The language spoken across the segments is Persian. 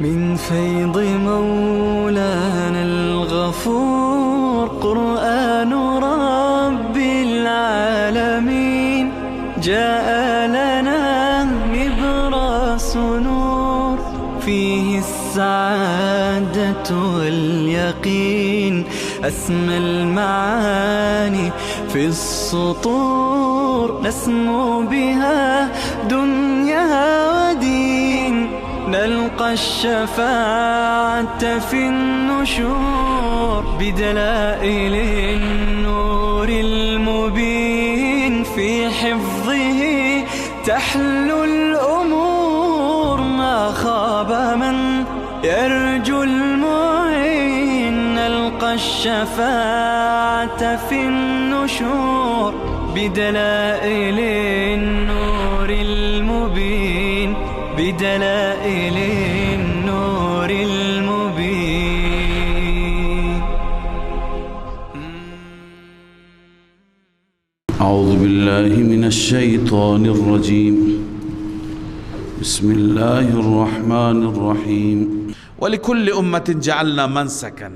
من فيض مولانا الغفور قرآن رب العالمين جاء لنا نبراس نور فيه السعادة واليقين أسمى المعاني في السطور نسمو بها دنيا ودين نلقى الشفاعة في النشور بدلائل النور المبين في حفظه تحلو الأمور ما خاب من يرجو المعين نلقى الشفاعة في النشور بدلائل النور المبين بدلائل النور المبين. أعوذ بالله من الشيطان الرجيم. بسم الله الرحمن الرحیم. ولكل امت جعلنا منسکا.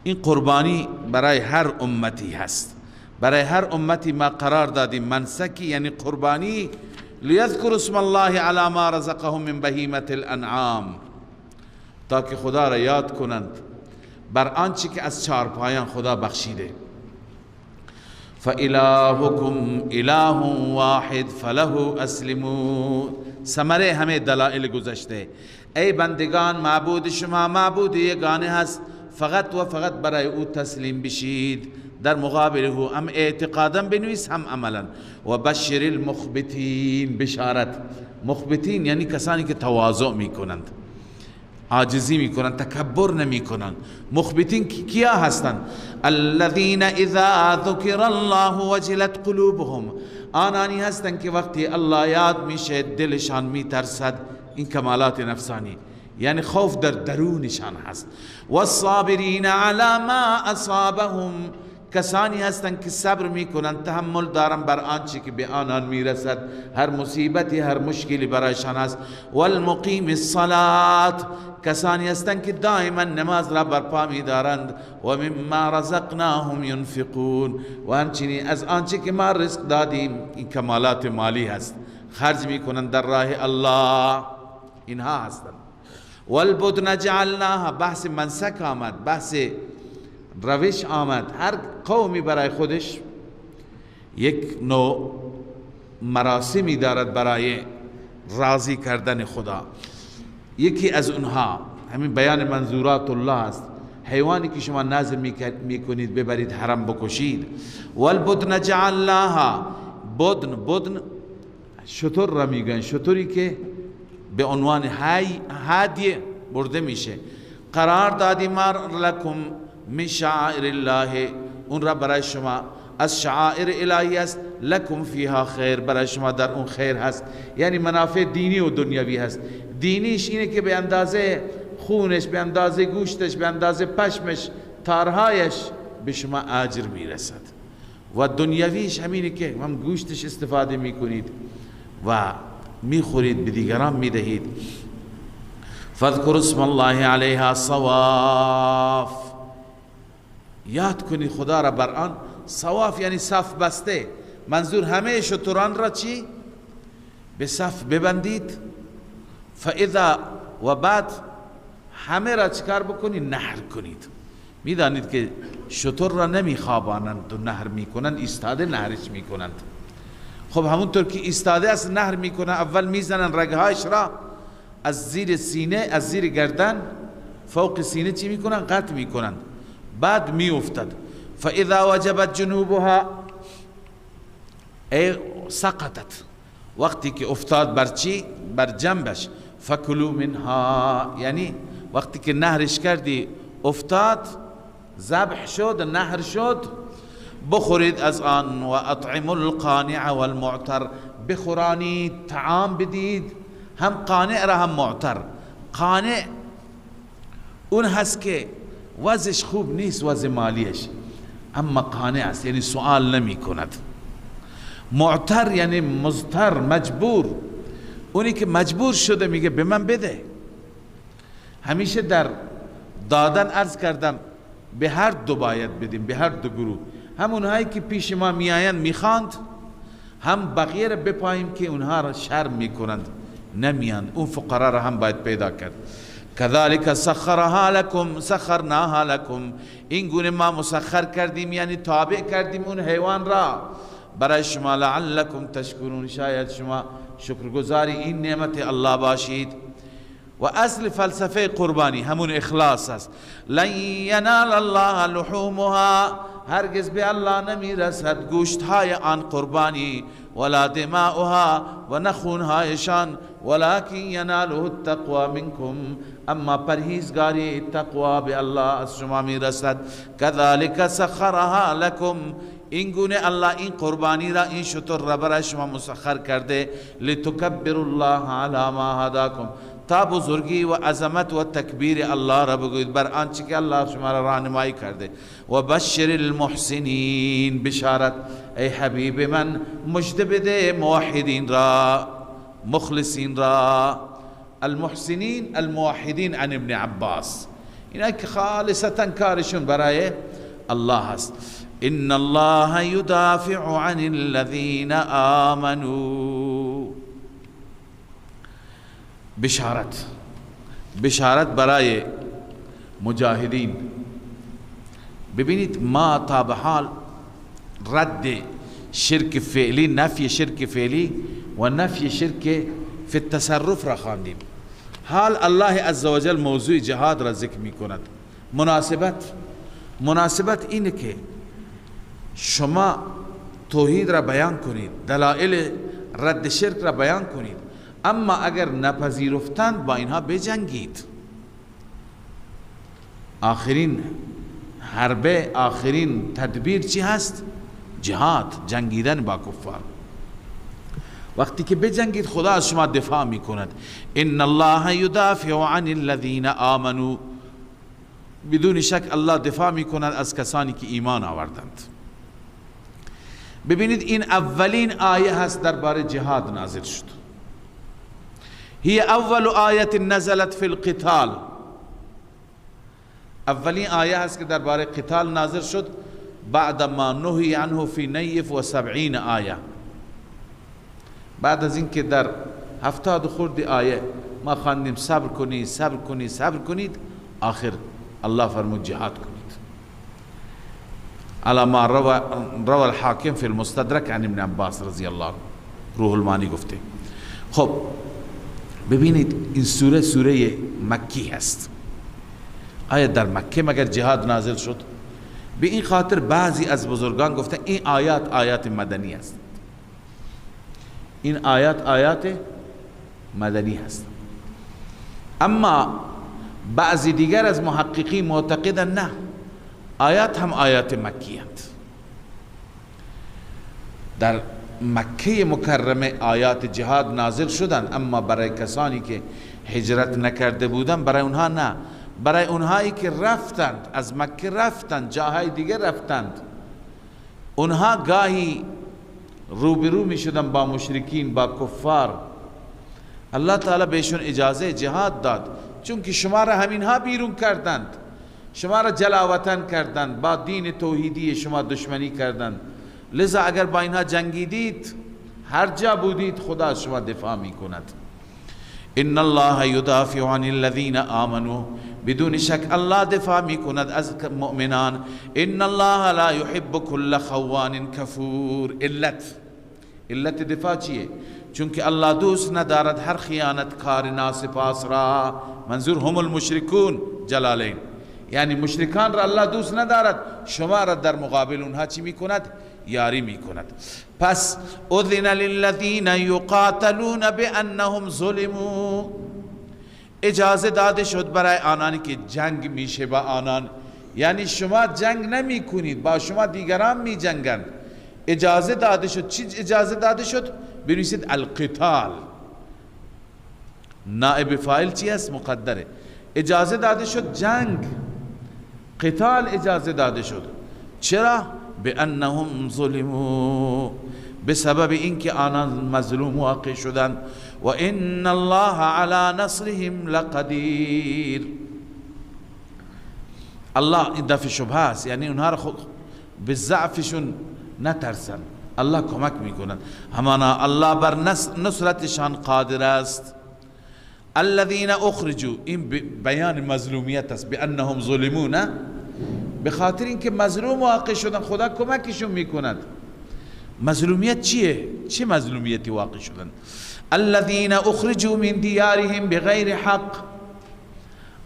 این قربانی برای هر امتی هست. برای هر امتی ما قرار دادیم منسکی یعنی قربانی لیذکر اسم الله علی ما رزقهم من بهیمة الانعام، تا که خدا را یاد کنند بر آنچه که از چارپایان خدا بخشیده. فإلهكم اله واحد فله اسلموا. ثمره همه دلائل گذشته. ای بندگان معبود شما معبود یگانه هست، فقط و فقط برای او تسلیم بشید. در مقابل او هم اعتقادا بنویس هم عملا. و بشر المخبتین، بشارت مخبتین یعنی کسانی که تواضع میکنند، عاجزی میکنند، تکبر نمیکنند. مخبتین کیا هستند؟ الذين اذا ذكر الله وجلت قلوبهم، آنانی هستند که وقتی الله یاد میشه دلشان میترسد. این کمالات نفسانی یعنی خوف در درونشان هست. والصابرین علی ما اصابهم، کسانی هستند که صبر میکنند، تحمل دارند بر آنچه که به آنان میرسد، هر مصیبتی هر مشکلی برایشان است. والمقیم الصلاة، کسانی هستند که دائما نماز را برپا می‌دارند. و مما رزقناهم ينفقون، و همچنین از آنچه که ما رزق دادیم، این کمالات مالی هست، خرج میکنند در راه الله. اینها هستند. والبدن جعلناها، بحث منسک آمد، بحث روش آمد. هر قومی برای خودش یک نوع مراسمی دارد برای راضی کردن خدا. یکی از اونها همین بیان منظورات الله است. حیوانی که شما نظر میکنید ببرید حرم بکشید. والبدن جعلناها، بدن شتر را میگن، شتری که به عنوان هدیه برده میشه. قرار دادیم ما لکم من شعائر الله، اون را برای شما از شعائر الهی است. لکم فیها خیر، برای شما در اون خیر هست، یعنی منافع دینی و دنیوی هست. دینیش اینه که به اندازه خونش، به اندازه گوشتش، به اندازه پشمش، تارهایش به شما اجر میرسد. و دنیویش همینه که هم گوشتش استفاده میکنید و میخورید، به دیگران میدهید. فاذکر اسم الله علیها صواف، یاد کنید خدا را بر آن. صواف یعنی صف بسته. منظور همه شتران را چی؟ به صف ببندید. فاذا، و بعد همه را چکار بکنید؟ نهر کنید. میدانید که شتر را نمیخوابانند و نهر میکنند، ایستاده نهرش میکنند. خب همونطور که ایستاده است نهر میکنند، اول میزنن رگهایش را از زیر سینه، از زیر گردن فوق سینه چی میکنن؟ قطع میکنند. بعد میافتد. فاذا وجبت جنوبها ای سقطت، وقتی که افتاد بر چی؟ بر جنبش. فکلوا منها، یعنی وقتی که نهرش کردی افتاد، ذبح شد، نهر شد، بخورید از آن. و اطعموا القانع والمعتر، بخورانید، طعام بدید، هم قانع را هم معتر. قانع اون هست که وضعش خوب نیست، وضع مالیش، اما قانع است یعنی سوال نمی کند. معتر یعنی مضطر، مجبور. اونی که مجبور شده میگه به من بده. همیشه در دادن عرض کردم به هر دو باید بدیم، به هر دو گروه، همون هایی که پیش ما میآیند میخواند، هم بقیه را بپاییم که اونها را شرم میکنند نمیان، اون فقرا را هم باید پیدا کرد. کذالک سخرها لکم سخرناها لکم، این گونه ما مسخر کردیم یعنی تابع کردیم اون حیوان را برای شما، لعلکم تشکرون، شاید شما شکرگزاری این نعمت الله باشید. و اصل فلسفه قربانی همون اخلاص است. لن ینال الله لحومها، هرگز به الله نمی رسد گوشت های آن قربانی، ولا دماؤها، و نخونهایشان، ولکن یناله التقوى منکم، اما پرهیزگاری تقوا به الله از شما می رسد. کذالک سخرها لکم، این گونه الله این قربانی را، این شتر را برای شما مسخر کرده، لتکبروا الله علی ما هداکم، تا بزرگی و عظمت و تکبیر الله را بگوید بر آنچه که الله شما را راهنمایی کرده. و بشر المحسنین، بشارت ای حبیب من، مژده بده موحدین را، مخلصین را. المحسنین الموحدین عن ابن عباس، اینا که خالصتا کارشون برای الله هست. ان الله يدافع عن الذين آمنوا، بشارت برای مجاهدین. ببینید ما تا به حال رد شرک فعلی، نفی شرک فعلی و نفی شرک فی التصرف را خواندیم. حال الله عزوجل موضوع جهاد را ذکر می کند. مناسبت اینه که شما توحید را بیان کنید، دلائل رد شرک را بیان کنید، اما اگر نپذیرفتند با اینها بجنگید. آخرین حربه، آخرین تدبیر چی هست؟ جهاد، جنگیدن با کفار. وقتی که بجنگید خدا از شما دفاع می کند. ان الله یدافع عن الذین آمنوا، بدون شک الله دفاع می کند از کسانی که ایمان آوردند. ببینید این اولین آیه هست درباره جهاد نازل شد. هی اول آیه نزلت فی القتال، اولین آیه هست که درباره قتال نازل شد بعد ما نهی عنه فی نیف و 70 آیه. بعد از اینکه در 70 خورد آیه ما خواندیم صبر کنید صبر کنید صبر کنید، آخر الله فرمود جهاد کنید. على ما روى الحاکم فی المستدرک عن ابن عباس رضی الله عنه، روح المانی گفته. خب ببینید این سوره مکی هست. آیا در مکه مگر جهاد نازل شد؟ به این خاطر بعضی از بزرگان گفتن این آیات مدنی است. این آیات مدنی هست. اما بعضی دیگر از محققین معتقدن نه، آیات هم آیات مکی هستند. در مکه مکرمه آیات جهاد نازل شدند، اما برای کسانی که هجرت نکرده بودند برای اونها نه. برای اونهایی که رفتند، از مکه رفتند جاهای دیگر رفتند، اونها گاهی روبرو می شدن با مشرکین، با کفار. الله تعالی بهشون اجازه جهاد داد، چون که شما را همینها بیرون کردند، شما را جلاوطن کردند، با دین توحیدی شما دشمنی کردند. لذا اگر با اینها جنگیدید، هر جا بودید، خدا از شما دفاع می کند. ان الله یدافع عن الذین آمنوا، بدون شک الله دفاع می کند از مؤمنان. ان الله لا يحب كل خوان کفور. علت دفاع چیه؟ چون که الله دوست ندارد هر خیانتکار ناسپاس را. منظور هم المشرکون جلالین، یعنی مشرکان را الله دوست ندارد، شما را در مقابل اونها چی می کند؟ یاری می کند. پس اذن للذین یقاتلون بانهم ظلموا، اجازه داده شد برای آنانی که جنگ میشه با آنان، یعنی شما جنگ نمی کنید، با شما دیگران می جنگند. اجازه داده شد. چی اجازه داده شد؟ بنویسید القتال. نائب فاعل چی است؟ مقدره. اجازه داده شد جنگ، قتال اجازه داده شد. چرا؟ بانهم ظلموا، بسبب اینکه آنان مظلوم واقع شدند. و ان الله علی نصرهم لقدیر، الله این دفع شبه است، یعنی اونها رو به ضعفشون نترسن، الله کمک میکنند. همانا الله بر نصرتشان قادر است. الذين اخرجوا، این بیان مظلومیت است، بانهم ظلمون، به خاطر اینکه مظلوم واقع شدن خدا کمکشون میکند. مظلومیت چیه؟ چه مظلومیتی واقع شدن؟ الذين اخرجوا من دیارهم بغیر حق،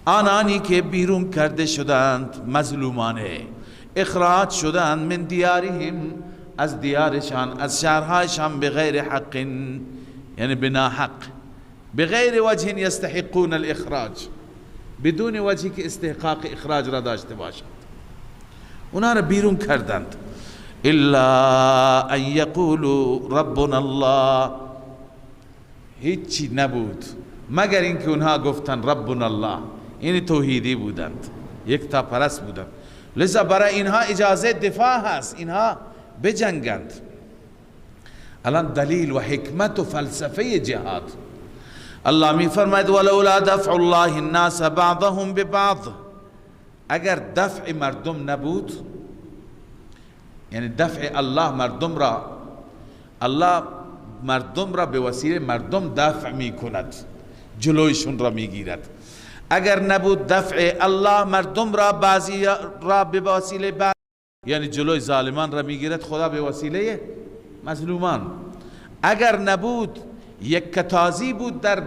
آنانی که بیرون کرده شدند، مظلومانه اخراج شدند، من دیارهم، از دیارشان، از شهرهایشان، بغیر حق، یعنی بنا حق، بغیر وجه یستحقون الاخراج، بدون وجهی که استحقاق اخراج را داشته باشند، اونا را بیرون کردند. الا ان یقولوا ربنا الله، هیچی نبود مگر اینکه اونها گفتن ربنا الله، این توحیدی بودند، یک تا پرست بودند، لذا برای اینها اجازه دفاع هست، اینها بجنگند. الان دلیل و حکمت و فلسفه جهاد. الله می فرماید ولولا دفع الله الناس بعضهم ببعض، اگر دفع مردم نبود، یعنی دفع الله مردم را به وسیله مردم دفع می کند، جلویشون را می گیرد. اگر نبود دفع الله مردم را، بعضی را به وسیله بعض، یعنی جلوی ظالمان را می گیرد خدا به وسیله مظلومان. اگر نبود یک کتازی بود در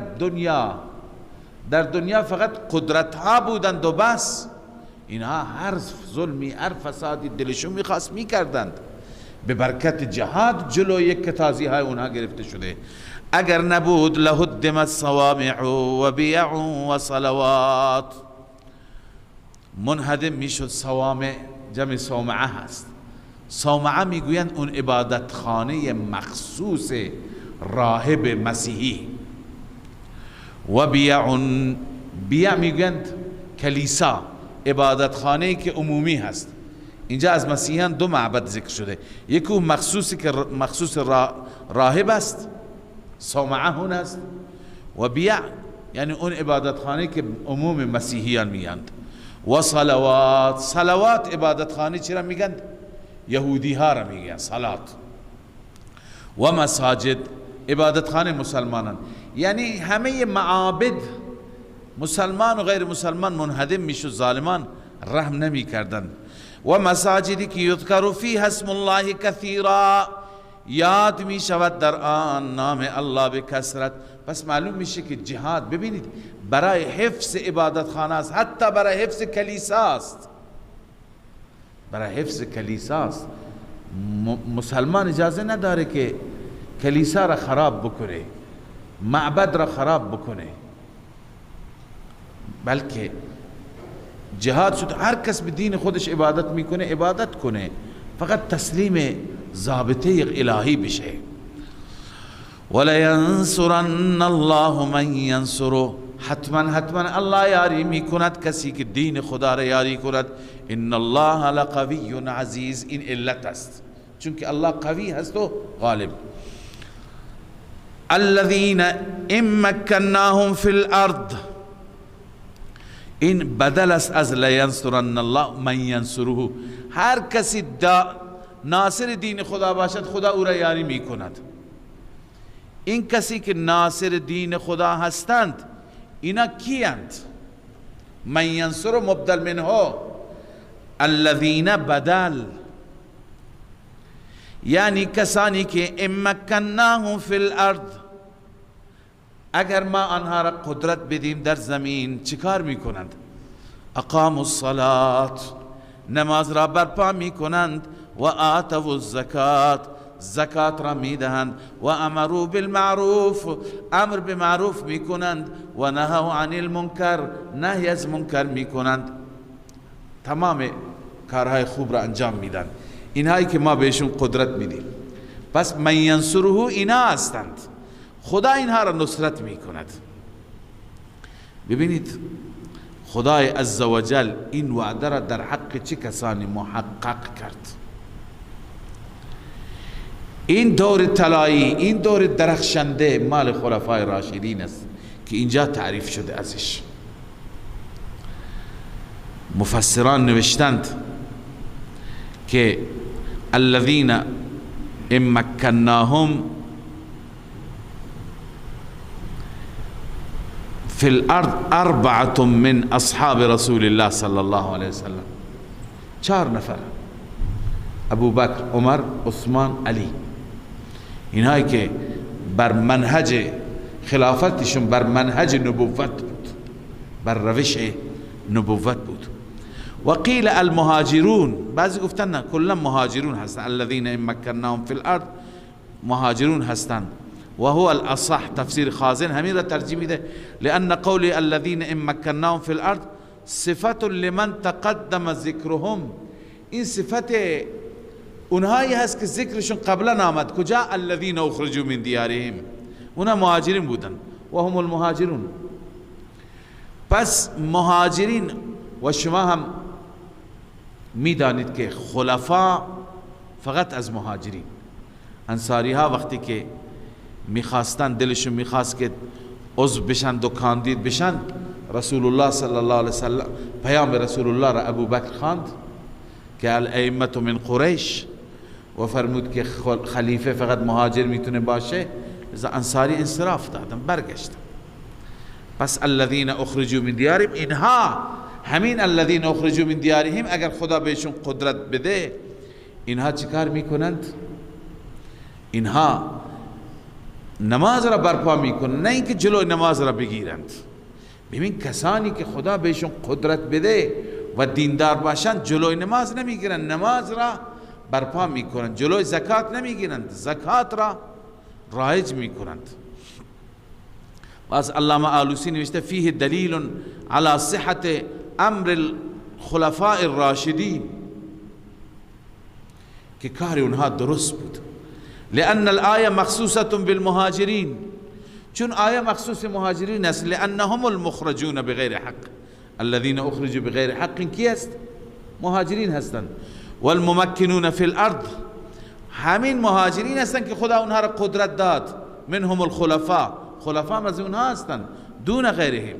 دنیا فقط قدرت ها بودند و بس، اینها هر ظلمی هر فسادی دلشون میخواست میکردند، به برکت جهاد جلو یک کتازی های اونها گرفته شده. اگر نبود لهدمت صوامع و بیع و صلوات، منهدم میشد. صوامع جمع صومعه هست. صومعه میگویند اون عبادت خانه مخصوص راهب مسیحی. و بیع میگویند کلیسا، عبادت خانه که عمومی هست. اینجا از مسیحیان دو معبد ذکر شده، یکی اون مخصوص راهب است، صومعه هون است، و بیع یعنی اون عبادت خانه که عموم مسیحیان میگند. و صلوات عبادت خانه چرا میگند؟ یهودی ها را میگن صلات. و مساجد عبادت خانه مسلمانان، یعنی همه معابد مسلمان و غیر مسلمان منهدم میشد، ظالمان رحم نمی کردن. و مساجدی که یذکر فیها اسم الله کثیرا، یاد می شود در آن نام الله به کثرت. پس معلوم میشه که جهاد ببینید برای حفظ عبادت خانه است، حتی برای حفظ کلیسا است، برای حفظ کلیسا است. مسلمان اجازه نداره که کلیسا را خراب بکنه، معبد را خراب بکنه، بلکه جهاد شد هر کس به دین خودش عبادت میکنه عبادت کنه، فقط تسلیم ضابطه الهی بشه. ولینصرن الله من ینصره، حتما الله یاری میکند کسی که دین خدا را یاری کند. ان الله لقوی عزیز، این علت است چون که الله قوی هست و غالب. الذين ان مكناهم في الارض، این بدل است از لینصرن الله من ینصره. هر کسی ناصر دین خدا باشد خدا او را یاری می کند. این کسی که ناصر دین خدا هستند اینا کیند؟ من ینصر مبدل منه، الذین بدل، یعنی کسانی که ان مکناهم فی الارض، اگر ما آنها را قدرت بدیم در زمین چیکار میکنند؟ اقاموا الصلاة، نماز را برپا میکنند، و آتوا الزکات، زکات را میدهند، و امروا بالمعروف، امر به معروف میکنند، و نهوا عن المنکر، نهی از منکر میکنند. تمام کارهای خوب را انجام میدن، اینهایی که ما بهشون قدرت میدیم. پس من ینصره اینا هستند، خدا اینها را نصرت میکند. ببینید خدای عزوجل این وعده را در حق چه کسانی محقق کرد. این دور طلایی، این دور درخشنده مال خلفای راشدین است که اینجا تعریف شده ازش. مفسران نوشتند که الذین ان مکناهم فی الارض اربعة من اصحاب رسول الله صلی الله علیه وسلم، 4 نفر، ابو بکر، عمر، عثمان، علی، اینهایی که بر منهج خلافتشون بر منهج نبوت بود، بر روش نبوت بود. و قیل المهاجرون، بعضی گفتن نه کلا مهاجرون هستند، الذین ان مکناهم فی الارض مهاجرون هستند و هو الاصح. تفسیر خازن همین را ترجیح میده، لان قول الذین ان مکناهم فی الارض صفت لمن تقدم ذکرهم، این صفت اونهایی هست که ذکرشون قبلا آمد. کجا؟ الذین اخرجوا من دیارهم، اونا مهاجرین بودن و هم المهاجرون. پس مهاجرین، و شما هم میدانید که خلفا فقط از مهاجرین، انصاری ها وقتی که میخواستن، دلشون میخواست که عضو بشن و کاندید بشن، رسول الله صلی الله علیه وسلم پیام رسول الله را ابو بکر خواند که الائمه من قریش و فرمود که خلیفه فقط مهاجر میتونه باشه. از انصاری انصراف دادن، برگشتن. پس الذین اخرجوا من دیارهم، اینها همین الذین اخرجوا من دیارهم اگر خدا بهشون قدرت بده، اینها چیکار میکنند؟ اینها نماز را برپا میکنند، نه اینکه جلوی نماز را بگیرند. ببین کسانی که خدا بهشون قدرت بده و دیندار باشند جلوی نماز نمیگیرند، نماز را برپا میکنند. جلوی زکات نمیگیرند، زکات را رایج میکنند. واس علامه آلوسی نوشته فیه دلیل علی صحت امر الخلفاء الراشدین، که کار اونها درست بود. لأن الآیه مخصوصة بالمهاجرین، چون آیه مخصوص مهاجرین است. لأنهم المخرجون بغیر حق، الذين اخرجوا بغیر حق کی است؟ مهاجرین هستند. والممکنون فی الارض، همین مهاجرین هستند که خدا اونها را قدرت داد. منهم الخلفاء، خلفاء از اونها هستند دون غیرهم.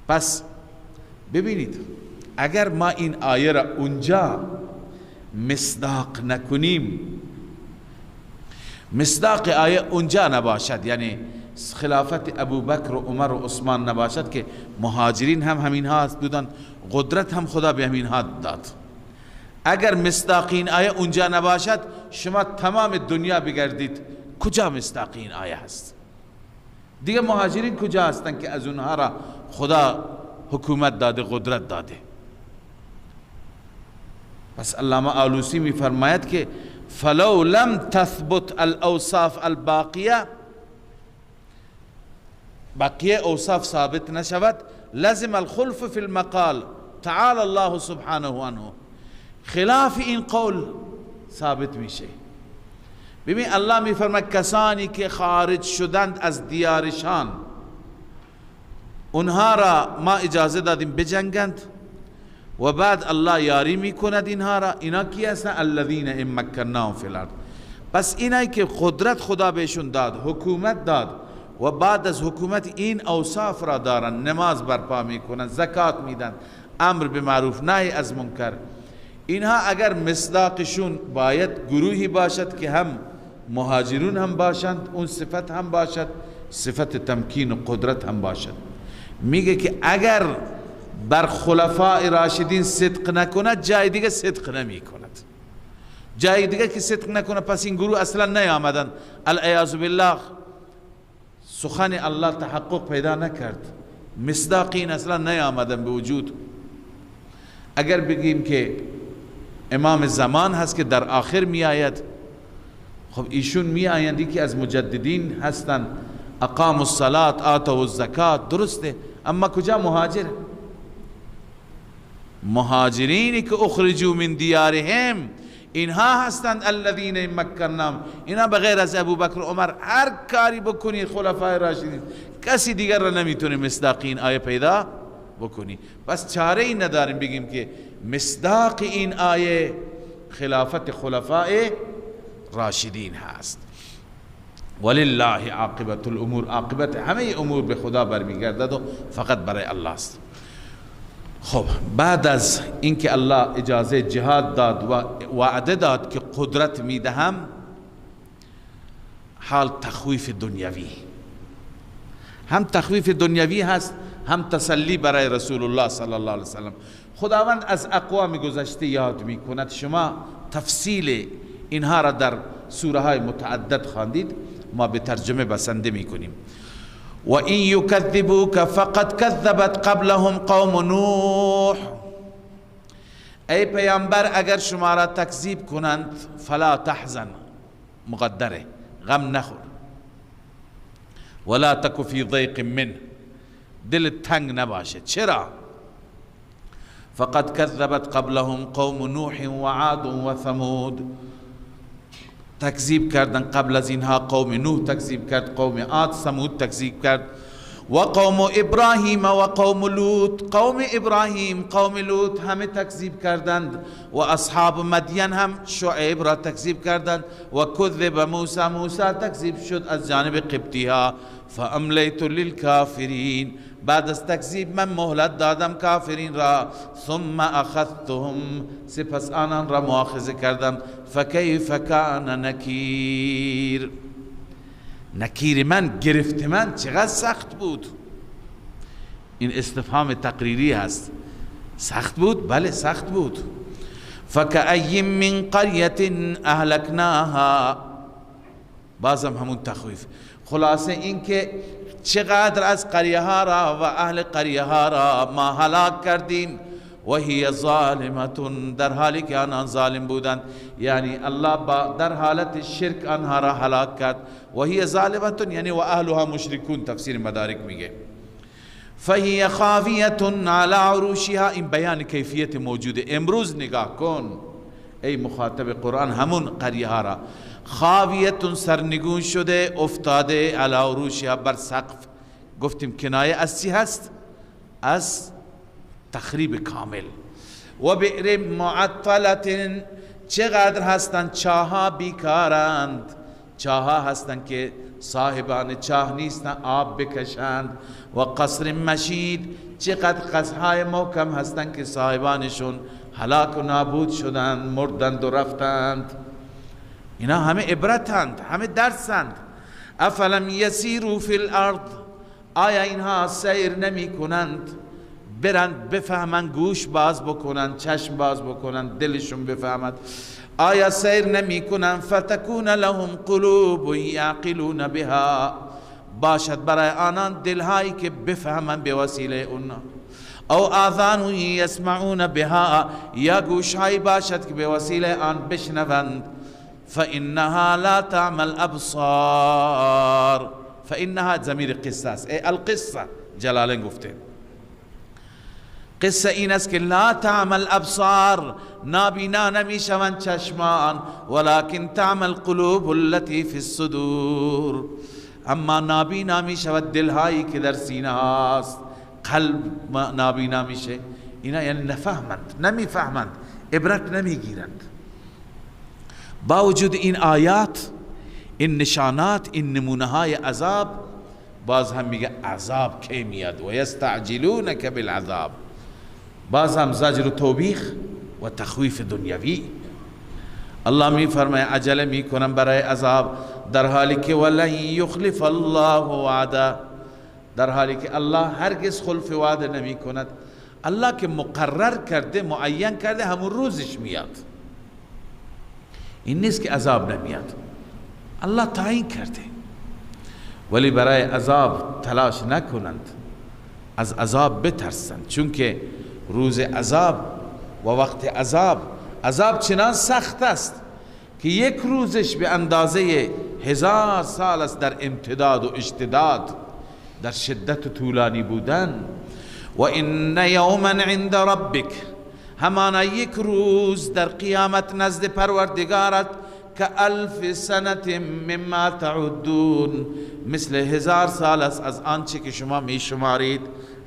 پس ببینید اگر ما این آیه را اونجا مصداق نکنیم، مصداق آیه اونجا نباشد، یعنی خلافت ابو بکر و عمر و عثمان نباشد که مهاجرین هم همین ها بودن، قدرت هم خدا به همین ها داد. اگر مصداق این آیه اونجا نباشد، شما تمام دنیا بگردید کجا مصداق این آیه هست؟ دیگه مهاجرین کجا هستن که از اونها را خدا حکومت داده، قدرت داده؟ پس علامه آلوسی می فرماید که فلو لم تثبت الاوصاف الباقیه، بقیه اوصاف ثابت نشود، لازم الخلف فی المقال تعالی الله سبحانه عنه، خلاف این قول ثابت میشه. ببین الله می فرماید کسانی که خارج شدند از دیارشان، اونها را ما اجازه دادیم بجنگند و بعد الله یاری میکند اینها را. اینا کی هستند؟ الذین ان مکناهم فی الارض. پس اینایی که قدرت خدا بهشون داد، حکومت داد و بعد از حکومت این اوصاف را دارن، نماز برپا میکنن، زکات میدن، امر به معروف نهی از منکر، اینها اگر مصداقشون باید گروهی باشد که هم مهاجرون هم باشند، اون صفت هم باشد، صفت تمکین و قدرت هم باشد. میگه که اگر بر خلفاء راشدین صدق نکند، جای دیگه صدق نمی کند. جای دیگه که صدق نکنه، پس این گروه اصلا نیامدن. العیاذ بالله سخن الله تحقق پیدا نکرد، مصداقین اصلا نیامدن به وجود. اگر بگیم که امام زمان هست که در آخر می آید، خب ایشون می آیندی که از مجددین هستن، اقام الصلاة آتوا الزکات، درسته، اما کجا مهاجر؟ مهاجرینی که اخرجوا من دیارهم، اینها هستند الذین مکناهم. اینا بغیر از ابو بکر و عمر هر کاری بکنید خلفای راشدین، کسی دیگر را نمیتونه مصداق این آیه پیدا بکنی. پس چاره ای نداریم بگیم که مصداق این آیه خلافت خلفای راشدین هست. ولله عاقبت الامور، عاقبت همه امور به خدا برمیگردد و فقط برای الله است. خب بعد از اینکه الله اجازه جهاد داد و وعده داد که قدرت میدهم، حال تخویف دنیوی، هم تخویف دنیوی هست هم تسلی برای رسول الله صلی الله علیه وسلم. خداوند از اقوام گذشته یاد می کند، شما تفصیل اینها را در سوره های متعدد خواندید، ما به ترجمه بسنده می کنیم. و این یکذبوک فقد کذبت قبلهم قوم نوح. ای پیامبر اگر شما را تکذیب کنند، فلا تحزن، مقدره، غم نخور، ولا تک فی ضیق منه، دل تنگ نباشه. چرا؟ فقد كذبت قبلهم قوم نوح و عاد و ثمود. تکذیب کردن قبل از اینها قوم نوح تکذیب کرد، قوم عاد، ثمود تکذیب کرد، و قوم ابراهیم و قوم لوط. قوم ابراهیم، قوم لوط همه تکذیب کردند، و اصحاب مدین هم شعیب را تکذیب کردند، و کذب موسی، موسی تکذیب شد از جانب قبطی ها. فاملیت للکافرین، بعد از تکذیب من مهلت دادم کافرین را. ثم اخذتهم، سپس آنان را مؤاخذه کردم. فکیف کان نکیر، نکیر من، گرفت من چقدر سخت بود. این استفهام تقریری هست. سخت بود؟ بله سخت بود. فکأی من قریة اهلکناها، بازم همون تخویف. خلاصه این که چقدر از قریه ها را و اهل قریه ها را ما هلاک کردیم، و هی ظالمتون، در حالی که آنان ظالم بودند. یعنی الله در حالت شرک آنها را هلاک کرد. و هی ظالمتون یعنی و اهلها مشرکون، تفسیر مدارک میگه. فهی خاویة علی عروشها، این بیان کیفیت موجوده. امروز نگاه کن ای مخاطب قرآن همون قریه ها را، خاویتون سرنگون شده، افتاده، علی عروشها بر سقف. گفتیم کنایه از چی هست؟ از تخریب کامل. و بئر معطلة، چقدر هستند چاها بیکارند، چاها هستند که صاحبان چاه نیستند آب بکشند. و قصر مشید، چقدر قصرهای محکم هستند که صاحبانشون هلاک و نابود شدند، مردند و رفتند. اینا همه عبرتند، همه درسند. افلم یسیروا فی الارض، آیا اینها سیر نمی کنند، برند بفهمند، گوش باز بکنند، چشم باز بکنند، دلشون بفهمد. آیا سیر نمی کنند؟ فتکون لهم قلوب یعقلون بها، باشد برای آنان دلهایی که بفهمند به وسیله اونا. او آذان یسمعون بها، یا گوشهایی باشد که به وسیله آن بشنوند. فإنها لا تعمل ابصار، فإنها ضمیر قصه است، ای القصه، جلالین گفته قصه این است که لا تعمل ابصار، نابینا نمیشوند چشمان، ولكن تعمل قلوب التي في الصدور، اما نابینا میشود دلهایی که در سینه هاست. قلب نابینا میشه، اینا یعنی نفهمند، نمیفهمند، عبرت نمیگیرند. با وجود این آیات، این نشانات، این نمونه های عذاب، باز هم میگه عذاب کی میاد. و یستعجلونک بالعذاب، باز هم زجر و توبیخ و تخویف دنیوی. الله می فرماید عجله می کنم برای عذاب، در حالی که ولن یخلف الله وعده، در حالی که الله هرگز خلف وعده نمی کند. الله که مقرر کرده، معین کرده، همون روزش میاد. این نیست که عذاب نمیاد، الله تعیین کرده. ولی برای عذاب تلاش نکنند، از عذاب بترسند، چون که روز عذاب و وقت عذاب چنان سخت است که یک روزش به اندازه 1000 سال است در امتداد و اشتداد، در شدت و طولانی بودن. و ان یوما عند ربک، همانا یک روز در قیامت نزد پروردگارت، که 1000 سنة مما تعدون، مثل 1000 سال است از آنچه که شما می شمارید.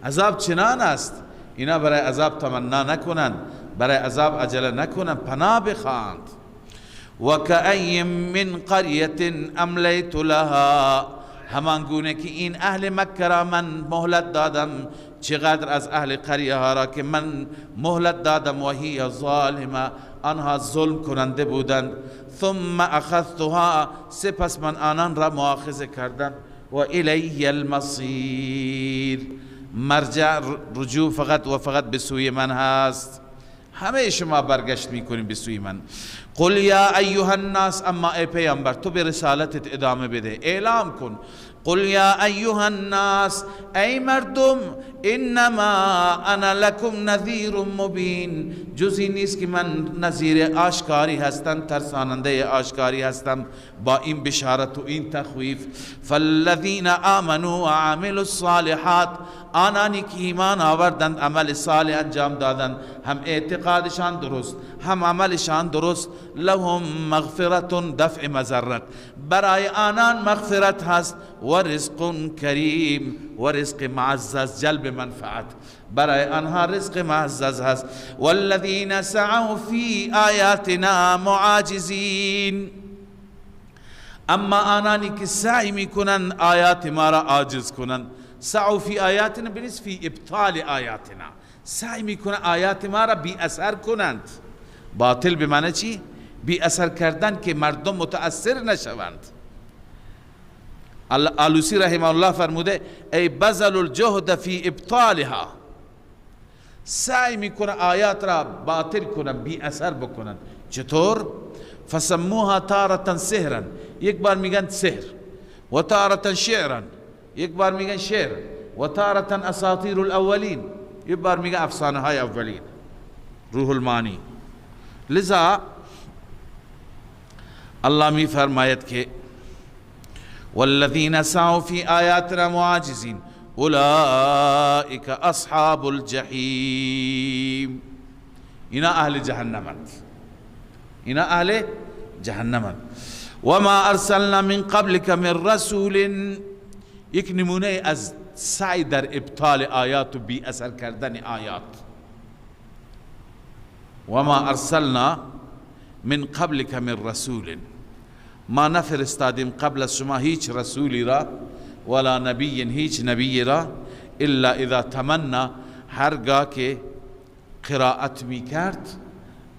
عذاب چنان است، اینا برای عذاب تمنا نکنند، برای عذاب عجله نکنند، پناه بخواند. و کأی من قریة املیت لها، همان گونه که این اهل مکه را من مهلت دادم، چقدر از اهل قریه ها را که من مهلت دادم و هی ظالمه، آنها ظلم کننده بودند. ثم اخذتها، سپس من آنان را مؤاخذه کردم. و الی المصیر، مرجع رجوع فقط و فقط به سوی من هست، همه شما برگشت میکنیم به سوی من. قل یا ایها الناس، اما ای پیامبر تو به رسالتت ادامه بده، اعلام کن. قل یا ایها الناس، ای مردم، انما انا لکم نذیر مبین، جزی نیست که من نذیر آشکاری هستم، ترساننده آشکاری هستم با این بشارت و این تخویف. فالذین آمنوا و عملوا الصالحات، آنانی که ایمان آوردند عمل صالح انجام دادند، هم اعتقادشان درست هم عملشان درست، لهم مغفرت، دفع مضرت، برای آنان مغفرت هست، و رزق کریم، و رزق معزز، جلب منفعت، برای آنها رزق معزز هست. والذین سعوا فی آیاتنا معاجزین، اما آنانی که سعی میکنن آیات ما را عاجز کنن، سعوا فی آیاتنا بنس فی ابطال آیاتنا، سعی میکنن آیات ما را بی اثر کنند. باطل به معنی چی؟ بی اثر کردن که مردم متاثر نشوند. آلوسی رحمه الله فرموده ای بذل الجهد فی ابطالها، سعی میکنه آیات را باطل کنن، بی اثر بکنن. چطور؟ فسموها تارة سحرا، یک بار میگن سحر، و تارة شعرا، یک بار میگن شعر، و تارة اساطیر الاولین، یک بار میگن افسانه های اولین. روح المانی. لذا الله می فرماید که والذین سعوا فی آیاتنا معاجزین اولئک اصحاب الجحیم، اینا اهل جهنمند، اینا اهل جهنمند. وما ارسلنا من قبلك من رسول، یک نمونه از سعی در ابطال آیات و بی اثر کردن آیات. وما ارسلنا من قبلك من رسول، ما نفرستادیم قبل از شما هیچ رسولی را، ولا نبی، هیچ نبی را، الا اذا تمنا، هرگاه که قرائت می کرد،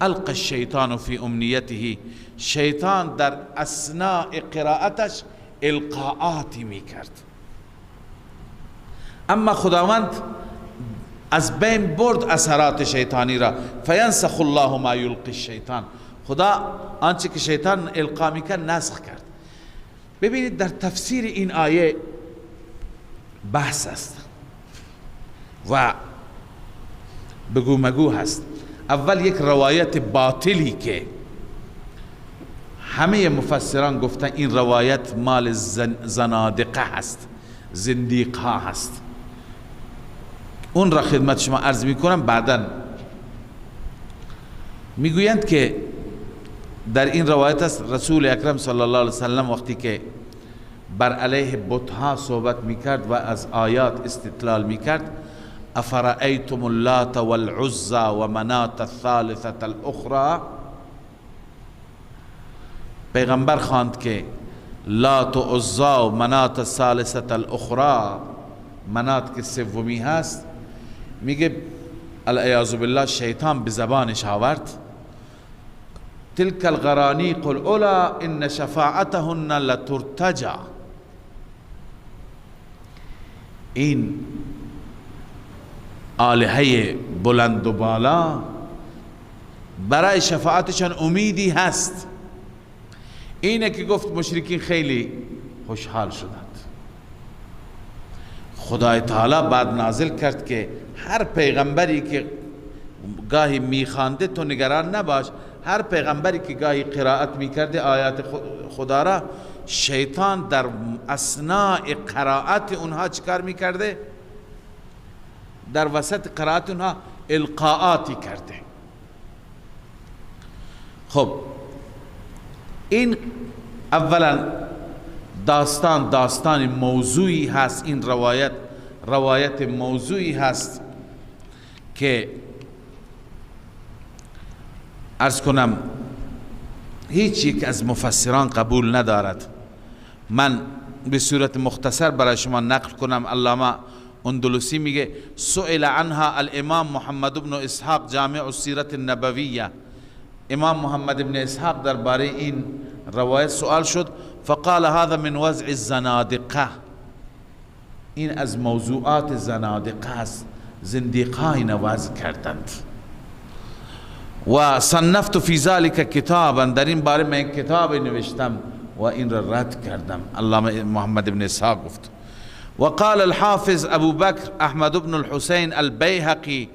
القى الشیطان فی امنیته، شیطان در اثناء قرائتش القاءاتی می کرد. اما خداوند از بین برد اثرات شیطانی را، فینسخ الله ما یلقی الشیطان، خدا آنچه که شیطان القا میکرد نسخ کرد. ببینید در تفسیر این آیه بحث است و بگو مگو هست. اول یک روایت باطلی که همه مفسران گفتن این روایت مال زنادقه هست، زندیق ها هست، اون را خدمت شما عرض میکنم. بعداً میگویند که در این روایت است رسول اکرم صلی الله علیه وسلم وقتی که بر علیه بتها صحبت میکرد و از آیات استدلال میکرد، افرأیتم اللات والعزى و منات الثالثة الاخرى، پیغمبر خواند که لات و عزی و منات الثالثة الاخرى، منات که سومی هست، میگه العیاذ بالله شیطان به زبانش آورد تلك الغرانیق العلا ان شفاعتهن لترتجى، این آلهه بلند و بالا برای شفاعتشان امیدی هست. اینه که گفت مشرکین خیلی خوشحال شدند. خدای تعالی بعد نازل کرد که هر پیغمبری که گاهی میخوانده تو نگران نباش، هر پیغمبری که گاهی قرائت میکرده آیات خدا را، شیطان در اثناء قرائت اونها چکار میکرده؟ در وسط قرائت اونها القاءاتی کرده. خب این اولا داستان موضوعی هست، این روایت موضوعی هست که عرض کنم هیچ یک از مفسران قبول ندارد. من به صورت مختصر برای شما نقل کنم. علامه اندلسی میگه سئل عنها الامام محمد بن اسحاق جامع السیرت النبویه. امام محمد بن اسحاق درباره این روایت سوال شد، فقال هذا من وضع الزنادقه، این از موضوعات زنادقه است، زندیقای نواز کردند. و صنفت فی ذلك کتابا، در این باره من کتاب نوشتم و این را رد کردم. علامه محمد بن اسحاق گفت. وقال الحافظ ابو بكر احمد بن الحسين البيهقي،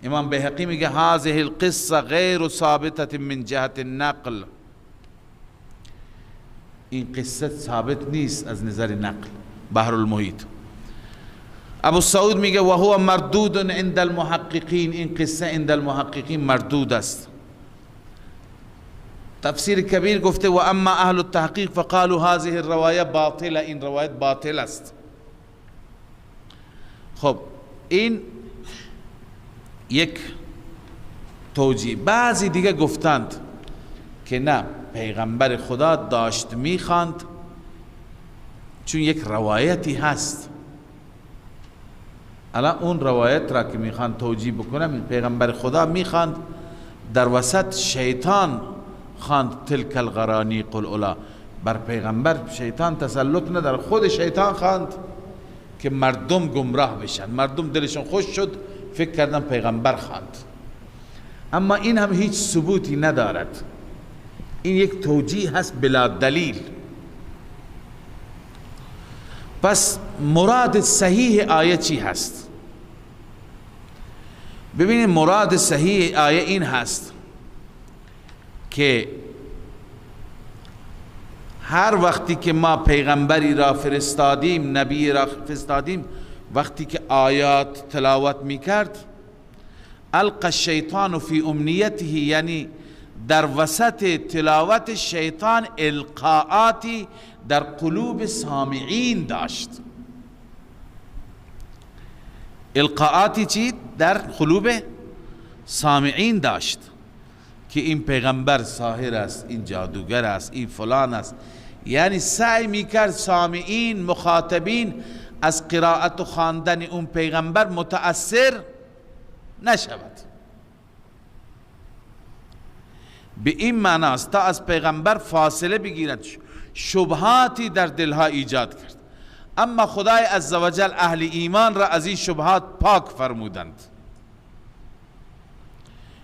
امام بيهقي میگه هذه القصه غیر ثابته من جهه النقل، این قصه ثابت نیست از نظر نقل. بحر المحیط. ابو سعود میگه و هو مردود عند المحققین، این قصه عند المحققین مردود است. تفسیر کبیر گفته و اما اهل التحقیق فقالوا هذه الروايه باطله، این روایت باطل است. خب این یک توجیه. بعضی دیگه گفتند که نه، پیغمبر خدا داشت میخواند، چون یک روایتی هست. الان اون روایت را که میخواند توجیه بکنم، پیغمبر خدا میخواند، در وسط شیطان خواند تلک الغرانیق الاولی، بر پیغمبر شیطان تسلط نداره، خود شیطان خواند که مردم گمراه بشن. مردم دلشون خوش شد، فکر کردن پیغمبر خواند. اما این هم هیچ ثبوتی ندارد، این یک توجیه هست بلا دلیل. پس مراد صحیح آیه چی هست؟ ببینید مراد صحیح آیه این هست که هر وقتی که ما پیغمبری را فرستادیم، نبی را فرستادیم، وقتی که آیات تلاوت میکرد، القى الشیطان فی امنیته، یعنی در وسط تلاوت شیطان القاءاتی در قلوب سامعین داشت. القاءاتی چی؟ در قلوب سامعین داشت که این پیغمبر ساحر است، این جادوگر است، این فلان است. یعنی سعی میکرد سامعین، مخاطبین از قرائت و خواندن اون پیغمبر متأثر نشود. به این معناست تا از پیغمبر فاصله بگیرد، شبهاتی در دلها ایجاد کرد. اما خدای عزوجل اهل ایمان را از این شبهات پاک فرمودند،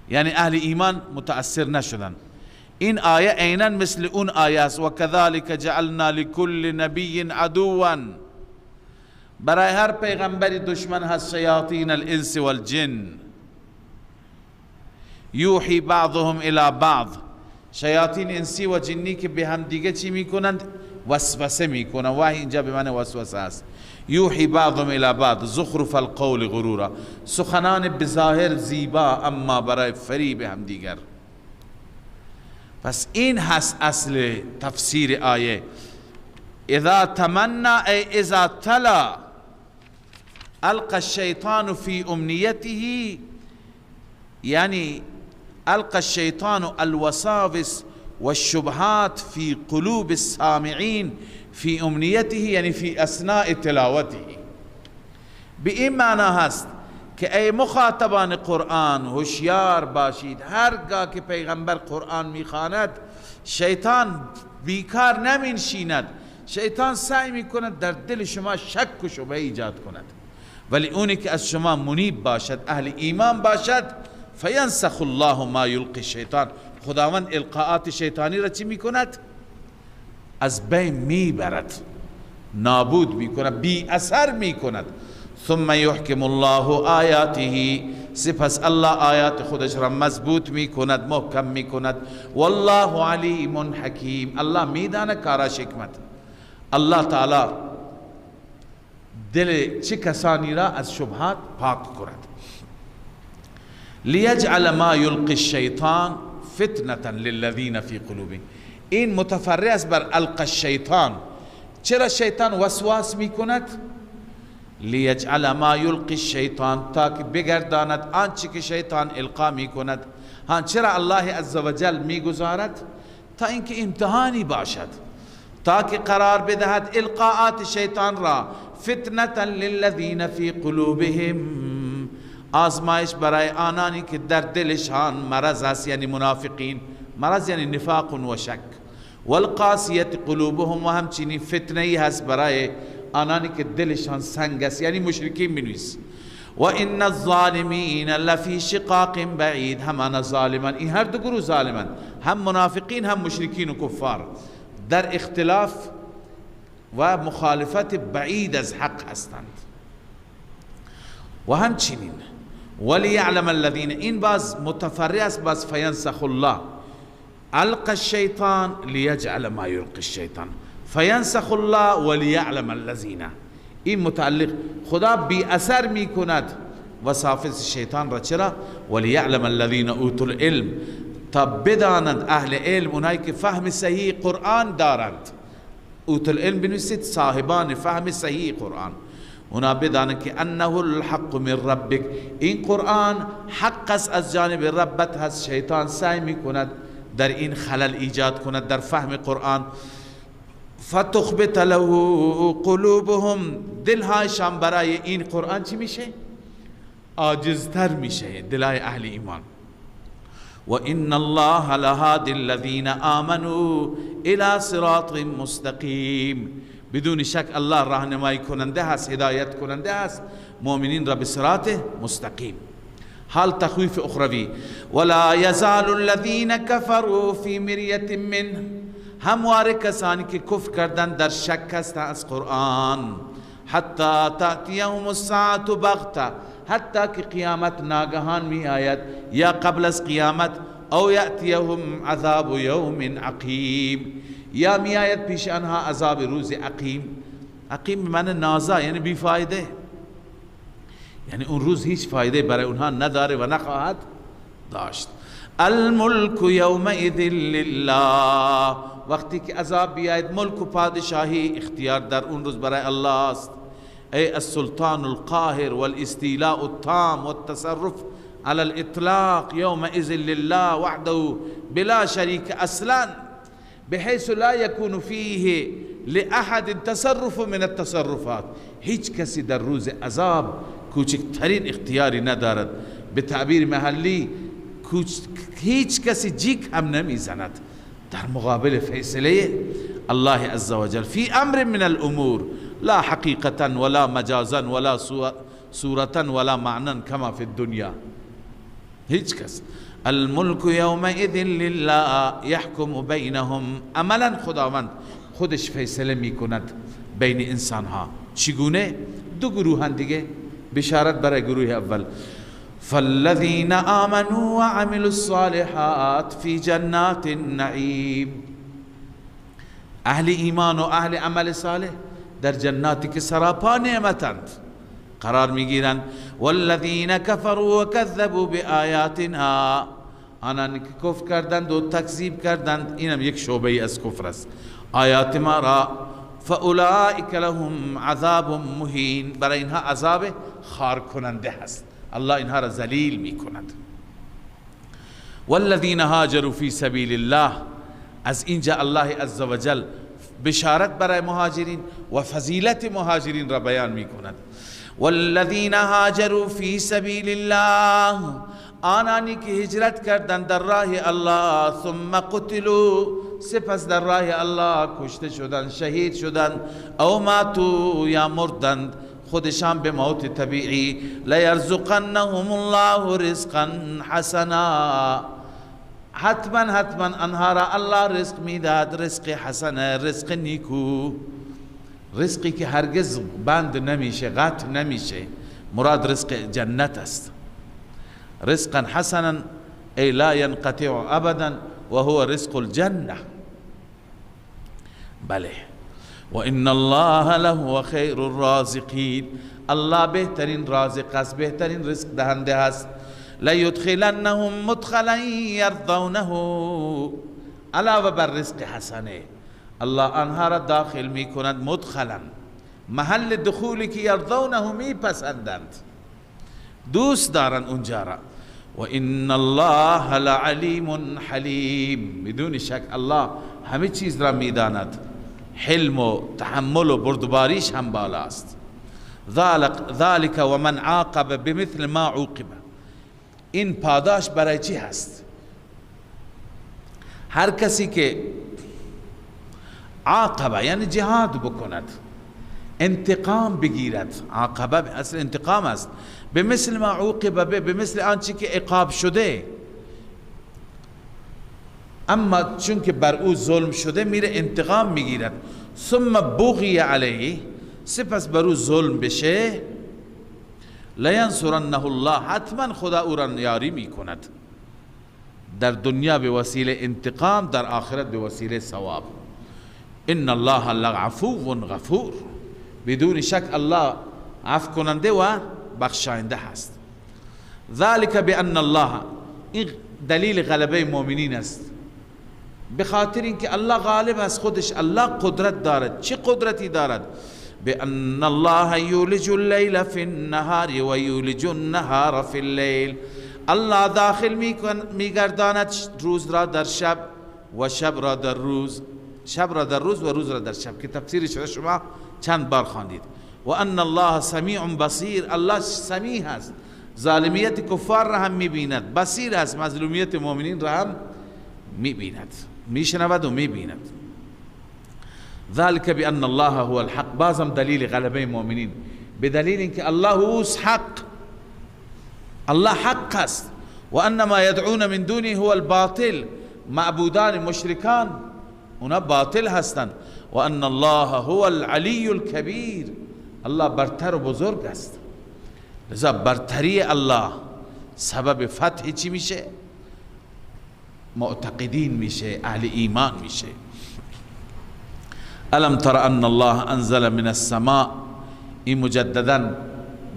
یعنی اهل ایمان متأثر نشدند. این آیه عیناً مثل اون آیه است و کذالک جعلنا لكل نبی عدوا، برای هر پیغمبری دشمن هست، شیاطین الانس والجن یوحی بعضهم الى بعض، شیاطین انسی و جنی که به هم دیگه چی میکنند؟ وسوسه میکنند. وحی اینجا به معنی وسوسه است. یوحی بعضهم الى بعض زخرف القول غرورا، سخنان بظاهر زیبا اما برای فریب هم دیگر. پس این هست اصل تفسیر آیه. اذا تمنا ای اذا تلا القى الشیطان فی امنیته، یعنی القى الشیطان الوساوس والشبهات في قلوب السامعين في امنیته، یعنی فی اثناء تلاوته. به این معنی هست که ای مخاطبان قرآن هوشیار باشید، هرگاه که پیغمبر قرآن میخواند شیطان بیکار نمینشیند، شیطان سعی میکند در دل شما شک و شبهه ایجاد کند. ولی اونی که از شما منیب باشد، اهل ایمان باشد، فینسخ الله ما یلقی الشیطان، خداوند القاءات شیطانی را چی میکند؟ از بین میبرد، نابود میکند، بی اثر میکند. ثم یحکم الله آیاته، سپس الله آیات خودش را مضبوط میکند، محکم میکند. والله علیم حکیم، الله میداند کاراش حکمت. الله تعالی دل چه کسانی را از شبهات پاک کند. لیجعل ما یلقی الشیطان فتنة للذین فی قلوبهم، این متفرع است بر القى الشیطان. چرا شیطان وسواس میکند؟ لیجعل ما یلقی الشیطان، تا که بگرداند آنچه که شیطان القا میکند. چرا الله عزوجل میگذارد؟ تا اینکه امتحانی باشد، تاکہ قرار بدهد القاءات شیطان را فتنة للذین فی قلوبهم آزمایش برای آنانی که در دلشان مرض است، یعنی منافقین. مرض یعنی نفاق و شک. والقاسیت قلوبهم و همچنین فتنه ای هست برای آنانی که دلشان سنگ است، یعنی مشرکین بنویس. و ان الظالمین لفی شقاق بعید، همان ظالمان، این هر دو گروه ظالمان، هم منافقین هم مشرکین و کفار، در اختلاف و مخالفت بعید از حق هستند. و همچنین ولیعلم الذین، این باز متفرع است، باز فینسخ الله القى الشیطان لیجعل ما یلقی الشیطان، فینسخ الله ولیعلم الذین، این متعلق خدا بی اثر می کند وساوس شیطان را. چرا؟ ولیعلم الذین اوتوا العلم، تا بدانند اهل علم، اونایی که فهم صحیح قرآن دارند. اوتوا العلم بنویسید صاحبان فهم صحیح قرآن، اونا بدانند که انه الحق من ربک، این قرآن حق است از جانب ربت هست. شیطان سعی می کند در این خلل ایجاد کند در فهم قرآن. فتخبت له قلوبهم، دلهایشان برای این قرآن چی میشه؟ عاجزتر میشه، دلهای اهل ایمان. و ان الله لهادی الذین آمنوا الى صراط مستقیم، بدون شک الله راهنمایی کننده هست، هدایت کننده هست مؤمنین را به صراط مستقیم. حال تخویف اخروی، ولا یزال الذین کفروا فی مریة منه، همواره کسانی که کفر کردن در شک هستند از قرآن. حتی تأتیهم الساعة بغته، حتی که قیامت ناگهان می آید یا قبل از قیامت. او یأتیهم عذاب یوم عقیم، یا می آید پیش آنها عذاب روز عقیم. عقیم معنی نازا، یعنی بی فایده، یعنی اون روز هیچ فایده برای اونها نداره و نخواهد داشت. الملک یومئذ لله، وقتی که عذاب بیاید ملک و پادشاهی اختیار در اون روز برای الله است. ای السلطان القاهر والاستیلاء التام والتصرف على الاطلاق یومئذ لله وحده بلا شریک اصلا، بحيث لا يكون فيه لأحد تصرف من التصرفات، هیچ کسی در روز عذاب کوچکترین اختیاری ندارد. به تعبیر محلی هیچ کسی جیک هم نمیزند در مقابل فیصله الله عز وجل فی امر من الامور، لا حقیقتا ولا مجازا ولا صورتا ولا معنا كما في الدنيا. هیچ کس. الملك یومئذ لله یحکم بینهم، عملا خداوند خودش فیصله می کند بین انسان ها. چگونه؟ دو گروه دیگه، بشارت برای گروه اول. فالذین آمنوا وعملوا الصالحات فی جنات النعیم، اهل ایمان و اهل عمل صالح در جناتی که سراپا نعمتند قرار میگیرند. والذین کفروا وکذبوا بآیاتنا، آنان که کفر کردند و تکذیب کردند، اینم یک شعبه از کفر است، آیات ما را. فاولئک لهم عذاب مهین، برای اینها عذاب خار کننده هست، الله اینها را ذلیل می کند. والذین هاجروا فی سبیل الله، از اینجا الله عزوجل بشارت برای مهاجرین و فضیلت مهاجرین را بیان می کند. والذین هاجروا فی سبیل الله، آنانی که هجرت کردند در راه الله، ثم قتلوا، سپس در راه الله کشته شدند، شهید شدند، او ماتوا، یا مردند خودشان به موت طبیعی. لیرزقنهم الله رزقا حسنا، حتما آنها را الله رزق میداد، رزق حسن، رزق نیکو، رزقی که هرگز بند نمیشه، قطع نمیشه. مراد رزق جنت است. رزقا حسنا ای لا ينقطع ابدا و هو رزق الجنه. بله. و ان الله له خیر الرازقین، الله بهترین رازق است، بهترین رزق دهنده است. لیدخلنهم مدخلا یرضونه، علاوه بر رزق حسنه الله آنها را داخل می کند مدخلا، محل دخولی که یرضونه می پسندند، دوست دارند اونجا را. و ان الله لعلیم حلیم، بدون شک الله همه چیز را می داند، حلم و تحمل و بردباریش هم بالاست. ذالک و من عاقب بمثل ما عوقب. این پاداش برای چی هست؟ هر کسی که عاقبه یعنی جهاد بکند، انتقام بگیرد، عاقبه اصل انتقام است، به مثل ما عوقب به مثل آنچه که عقاب شده، اما چون که بر او ظلم شده میره انتقام میگیرد، ثم بغی علیه، سپس بر او ظلم بشه، لینصرنه الله، حتما خدا او را یاری میکند، در دنیا به وسیله انتقام، در آخرت به وسیله ثواب. ان الله لعفو غفور، بدون شک الله عفو کننده و بخشاینده هست. ذلك بان الله، این دلیل غلبه مؤمنین است، به خاطر اینکه الله غالب است، خودش الله قدرت دارد. چه قدرتی دارد؟ بان الله یولج اللیل فی النهار و یولج النهار فی اللیل، الله داخل میگرداند روز را در شب و شب را در روز، شب را در روز و روز را در شب، که تفسیرش را شما چند بار خواندید. و ان الله سمیع بصیر، الله سمیع است، ظالمیت کفار را هم میبیند، بصیر است، مظلومیت مؤمنین را هم میبیند، میشنود و میبیند. ذلك بان الله هو الحق، بازم دلیل غلبه مؤمنین، بدلیل اینکه الله اوست حق، الله حق است، و ان ما یدعون من دونه هو الباطل، معبودان مشرکان اونا باطل هستند. و ان الله هو العلی الکبیر، الله برتر و بزرگ است. لذا برتری الله سبب فتح چی میشه؟ معتقدین میشه، اهل ایمان میشه. الم تر ان الله انزل من السماء، این مجددا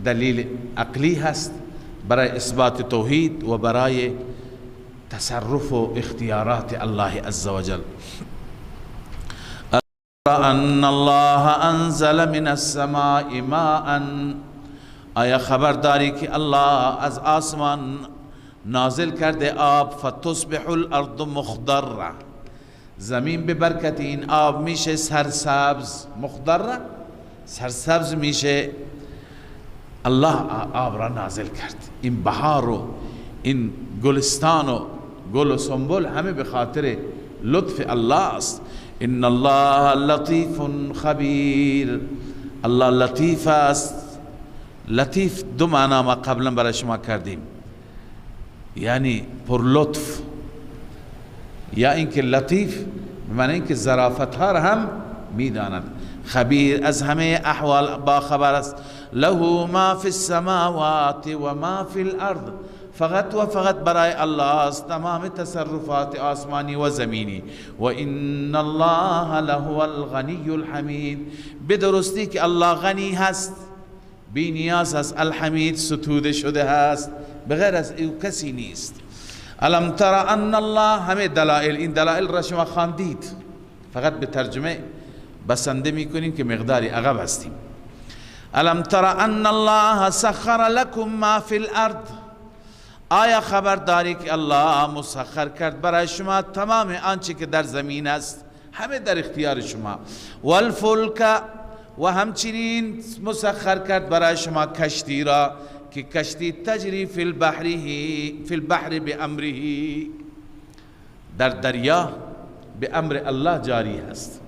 دلیل عقلی هست برای اثبات توحید و برای تصرف و اختیارات الله عزوجل. ان الله انزل من السماء ماء، آیا خبرداری که الله از آسمان نازل کرده آب، فتصبح الارض مخضرة، زمین به برکت این آب میشه سرسبز، مخضرة سرسبز میشه. الله آب را نازل کرد. این بهار و این گلستان و گل و سنبل همه به خاطر لطف الله است. ان الله لطیف خبیر، الله لطیف است. لطیف دو معنا ما قبلا برای شما کردیم، یعنی پر لطف، یا اینکه لطیف به معنی اینکه ظرافت ها را هم میداند. خبیر از همه احوال با خبر است. له ما فی السماوات و ما فی الارض، فقط و فقط برای الله است تمام تصرفات آسمانی و زمینی. و ان الله له الغنی الحمید، بدرستی که الله غنی هست، بی نیاز است، الحمید ستوده شده هست، بغیر از او کسی نیست. الم تر ان الله، همه دلائل، این دلائل را شما خواندید، فقط به ترجمه بسنده میکنیم که مقداری عقب هستیم. الم تر ان الله سخر لكم ما فی الارض، آیا خبرداری که الله مسخر کرد برای شما تمام آنچه که در زمین است، همه در اختیار شما. والفلک، و همچنین مسخر کرد برای شما کشتی را، که کشتی تجری فی البحر بامره، در دریا به امر الله جاری است.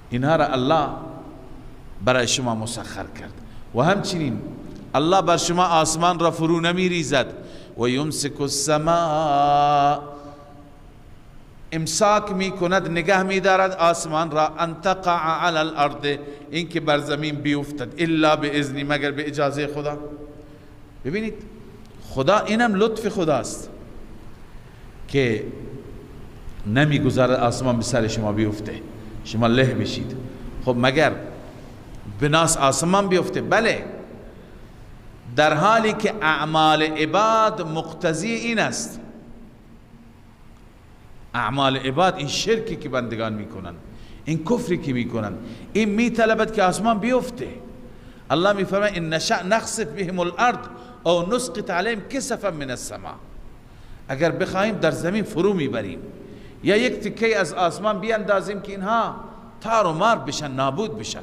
اینها را الله برای شما مسخر کرد. و همچنین الله بر شما آسمان را فرو نمی ریزد. و یمسک السماء، امساک می کند، نگه می دارد آسمان را، ان تقع علی الارض، اینکه بر زمین بیفتد، الا باذن، مگر به اجازه خدا. ببینید خدا، اینم لطف خداست که نمی گذارد آسمان به سر شما بیفته، شما له بشید. خب مگر بناس آسمان بیفته؟ بله، در حالی که اعمال عباد مقتضی این است. اعمال عباد، این شرکی که بندگان میکنن، این کفری که میکنن، این میطلبد که آسمان بیفته. الله میفرماید ان نشأ نخسف بهم الارض او نسقط علیهم کسفا من السماء، اگر بخواهیم در زمین فرو میبریم یا یک تکه از آسمان بیاندازیم که اینها تار و مار بشن، نابود بشن.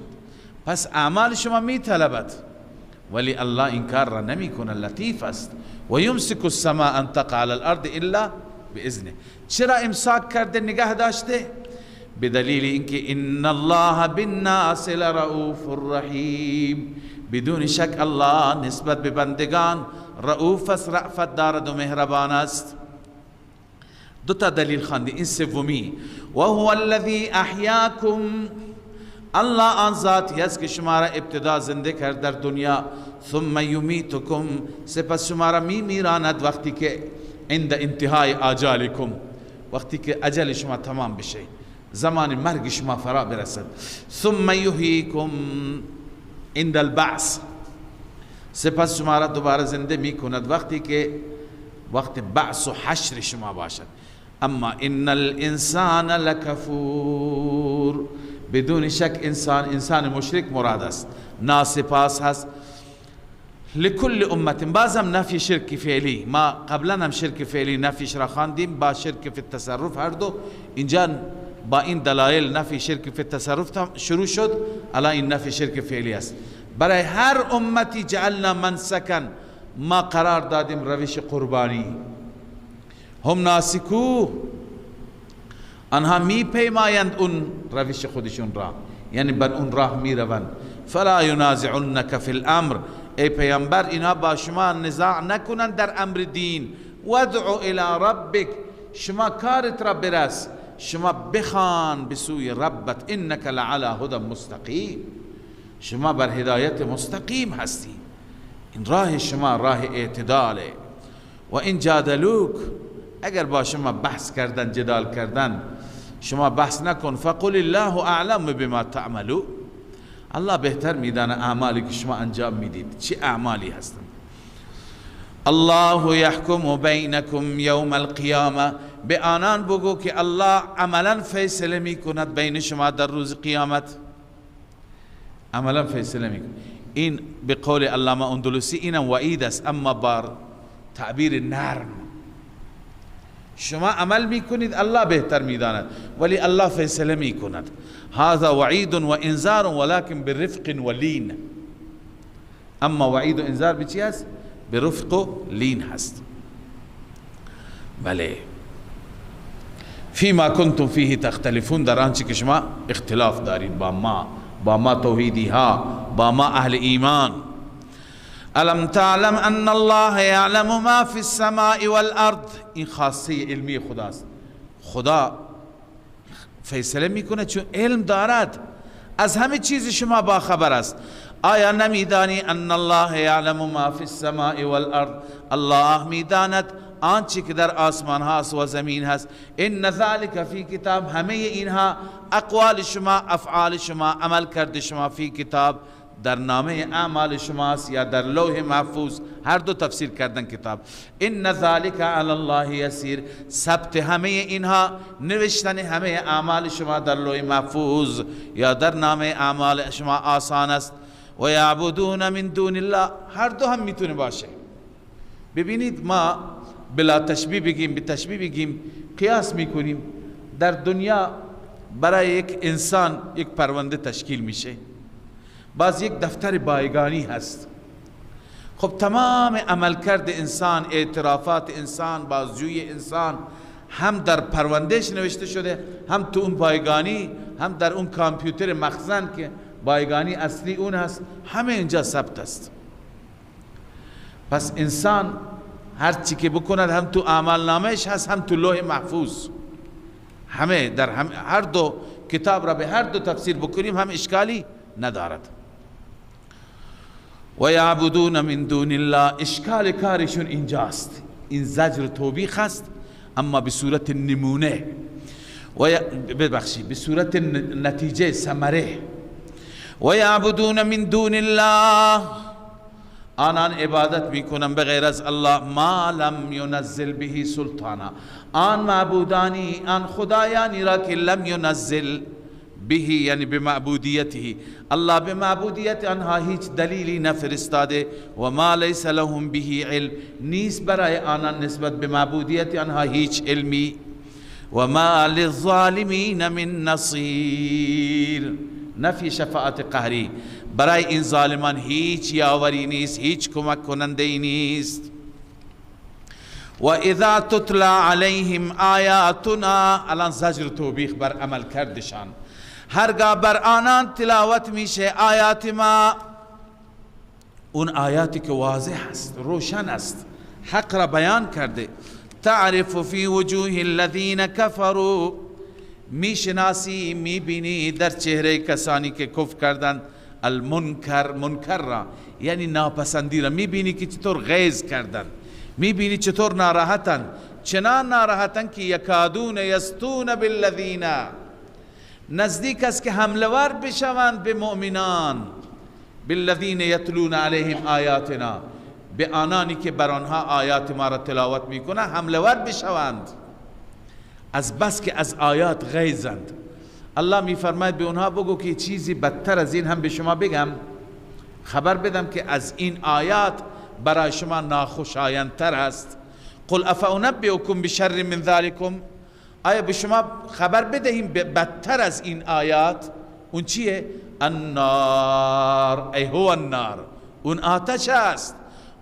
پس اعمال شما می طلبد، ولی الله این کار را نمی کنه، لطیف است. و یمسک السماء ان تقع علی الارض الا باذنه. چرا امساک کرده، نگه داشته؟ بدلیل اینکه ان الله بالناس لرؤوف رحیم، بدون شک الله نسبت به بندگان رؤوف است، رأفت دارد و مهربان است. دو تا دلیل خواندی، این سومی و هو الذی احیاکم، الله آن ذاتی است که شما را ابتدا زنده کرد در دنیا، ثم یمیتکم، سپس شما را میراند وقتی که عند انتهای آجالکم، وقتی که اجل شما تمام بشه، زمان مرگ شما فرا برسد. ثم یحییکم عند البعث، سپس شما را دوباره زنده میکند وقتی که وقت بعث و حشر شما باشد. اما ان الانسان لکفور، بدون شک انسان مشرک مراد است، ناسپاس هست. لكل امت، بازم نفی شرک فعلی، ما قبلا هم شرک فعلی نفیش را خواندیم با شرک فی التصرف، هر دو اینجا با این دلایل نفی شرک فی التصرف شروع شد، الان این نفی شرک فعلی است. برای هر امتی جعلنا منسکا، ما قرار دادیم روش قربانی. هم ناسکو، آنها می پیمایند اون روش خودشون را، یعنی بر اون راه می روند. فلا ینازعنک فی الامر، ای پیامبر اینا با شما نزاع نکنند در امر دین. وادعو الی ربک، شما کارت را برس، شما بخوان به سوی ربت، انک لعلی هدی مستقیم، شما بر هدایت مستقیم هستی، این راه شما راه اعتداله. و این جادلوک، اگر با شما بحث کردن جدال کردن، شما بحث نکن. فقل الله اعلم بما تعملون، الله بهتر میدانه اعمالی که شما انجام میدید چه اعمالی هستند. الله یحکم بینکم یوم القیامه، به آنان بگو که الله عملا فیصله میکند بین شما در روز قیامت، عملا فیصله میکند. این به قول علامه اندلسی اینم وعید است، اما بار تعبیر نرم. شما عمل میکنید الله بهتر میداند، ولی الله فیصله میکند. هذا وعید و انذار ولكن برفق و لین. اما وعید و انذار به چی هست؟ برفق و لین هست. بله. فيما كنتم فيه تختلفون، در آنچه که شما اختلاف دارید با ما توحیدی ها، با ما اهل ایمان. الم تعلم ان الله يعلم ما في السماء والارض، این خاصه علمی خداست. خدا فیصله میکنه چون علم دارد، از همه چیز شما با خبر است. آیا نمیدانی ان الله يعلم ما في السماء والارض، الله میداند آنچه که در آسمان هاست و زمین هست. ان ذلك فی کتاب، همه اینها اقوال شما، افعال شما، عمل کرده شما فی کتاب، در نامه اعمال شماست یا در لوح محفوظ، هر دو تفسیر کردن کتاب. ان ذلك علی الله یسیر، ثبت همه اینها، نوشتن همه اعمال شما در لوح محفوظ یا در نامه اعمال شما آسان است. و یعبدون من دون الله، هر دو هم میتونه باشه. ببینید ما بلا تشبیه بگیم، به تشبیه بگیم، قیاس میکنیم. در دنیا برای یک انسان یک پرونده تشکیل میشه، باز یک دفتر بایگانی هست. خب تمام عملکرد انسان، اعترافات انسان، بازجویی انسان هم در پروندهش نوشته شده، هم تو اون بایگانی، هم در اون کامپیوتر مخزن که بایگانی اصلی اون هست، همه اینجا ثبت است. پس انسان هر چی که بکند هم تو اعمال نامش هست، هم تو لوح محفوظ. همه در هر دو کتاب را به هر دو تفسیر بکنیم هم اشکالی ندارد. و یعبدون من دون الله، اشکال کارشون اینجاست. این زجر توبیخ است، اما به صورت نمونه به صورت نتیجه، ثمره. و یعبدون من دون الله، آنان عبادت میکنن بغیر از الله، ما لم ینزل به سلطانا، آن معبودانی، آن خدایانی را که لم ینزل به، یعنی به معبودیته، الله به معبودیت آنها هیچ دلیلی نفرستاده. و ما لیس لهم به علم، نیست برای آنان نسبت به معبودیت آنها هیچ علمی. و ما للظالمین من نصیر. نفی شفاعت قهری، برای این ظالمان هیچ یاوری نیست، هیچ کمک کننده ای نیست. و اذا تتلا علیهم آیاتنا، الان زجر توبیخ بر عمل کردشان، هرگاه بر آنان تلاوت میشه آیات ما، اون آیاتی که واضح است، روشن است، حق را بیان کرده. تعرف فی وجوه الذین کفروا، میشناسی میبینی در چهره کسانی که کفر کردند، المنکر، منکر را یعنی ناپسندی را میبینی که چطور غیظ کردن، میبینی چطور ناراحتن، چنان ناراحتن که یکادون یستون بالذین، نزدیک است که حمله ور بشوند به مؤمنان، بالذین یتلون علیهم آیاتنا، به آنانی که بر آنها آیات ما را تلاوت میکنه حمله ور بشوند، از بس که از آیات غیظند. الله میفرماید به اونها بگو که چیزی بدتر از این هم به شما بگم، خبر بدم که از این آیات برای شما ناخوشایندتر است. قل افانبئکم بشر من ذلکم، آیا به شما خبر بدهیم بدتر از این آیات؟ اون چیه؟ النار، ای هو النار، اون آتش است.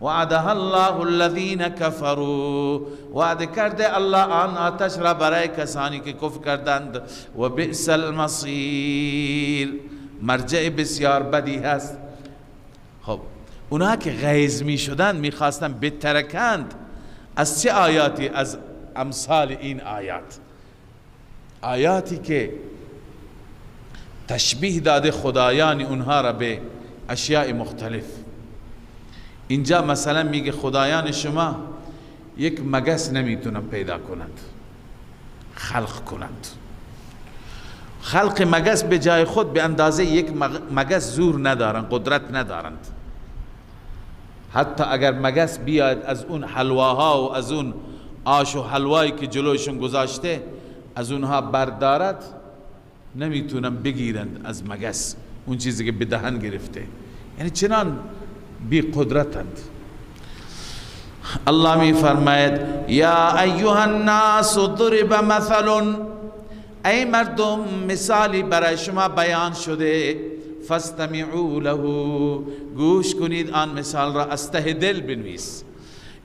وعدها الله الذین کفروا، وعده کرده الله آن آتش را برای کسانی که کفر کردند. و بئس المصیر، مرجع بسیار بدی هست. خب اونها که غیظ می شدند میخواستند بترکند از چه آیاتی؟ از امثال این آیات، آیاتی که تشبیه داده خدایان اونها را به اشیاء مختلف. اینجا مثلا میگه خدایان شما یک مگس نمیتونن پیدا کنند، خلق کنند. خلق مگس به جای خود به اندازه یک مگس زور ندارند، قدرت ندارند. حتی اگر مگس بیاید از اون حلواها و از اون آش و حلوایی که جلوشون گذاشته از اونها بردارد، نمیتونن بگیرند از مگس اون چیزی که به دهن گرفته، یعنی چنان بی قدرتند. الله می فرماید یا ایها الناس ضرب مثل، ای مردم مثالی برای شما بیان شده، فاستمعوا له، گوش کنید آن مثال را، از ته دل بنویس.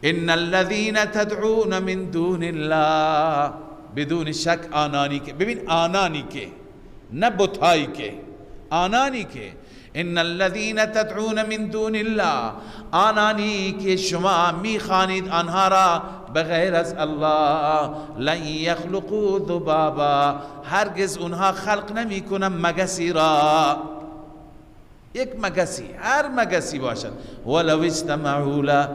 ان الذين تدعون من دون الله، بدون شک آنانی که، ببین آنانی که، نه بتایی که، آنانی که، ان الذين تدعون من دون الله، آنانی که شما میخوانید آنها را بغیر از الله، لن یخلقوا ذبابا، هرگز اونها خلق نمی کنن مگسی را، یک مگسی، هر مگسی باشد، ولو اجتمعوا له،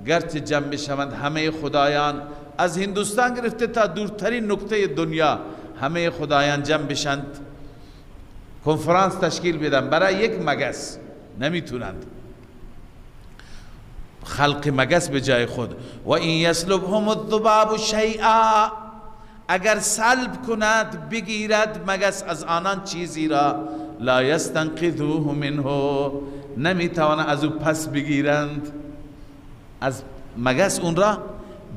گرچه جمع بشوند همه خدایان، از هندوستان گرفته تا دورترین نقطه دنیا همه خدایان جمع بشند، کنفرانس تشکیل بدن برای یک مگس، نمیتونند خلق مگس به جای خود. و این یسلبهم الذباب شیئا، اگر سلب کند بگیرد مگس از آنان چیزی را، لا یستنقذوه منه، نمیتوانند از او پس بگیرند، از مگس اون را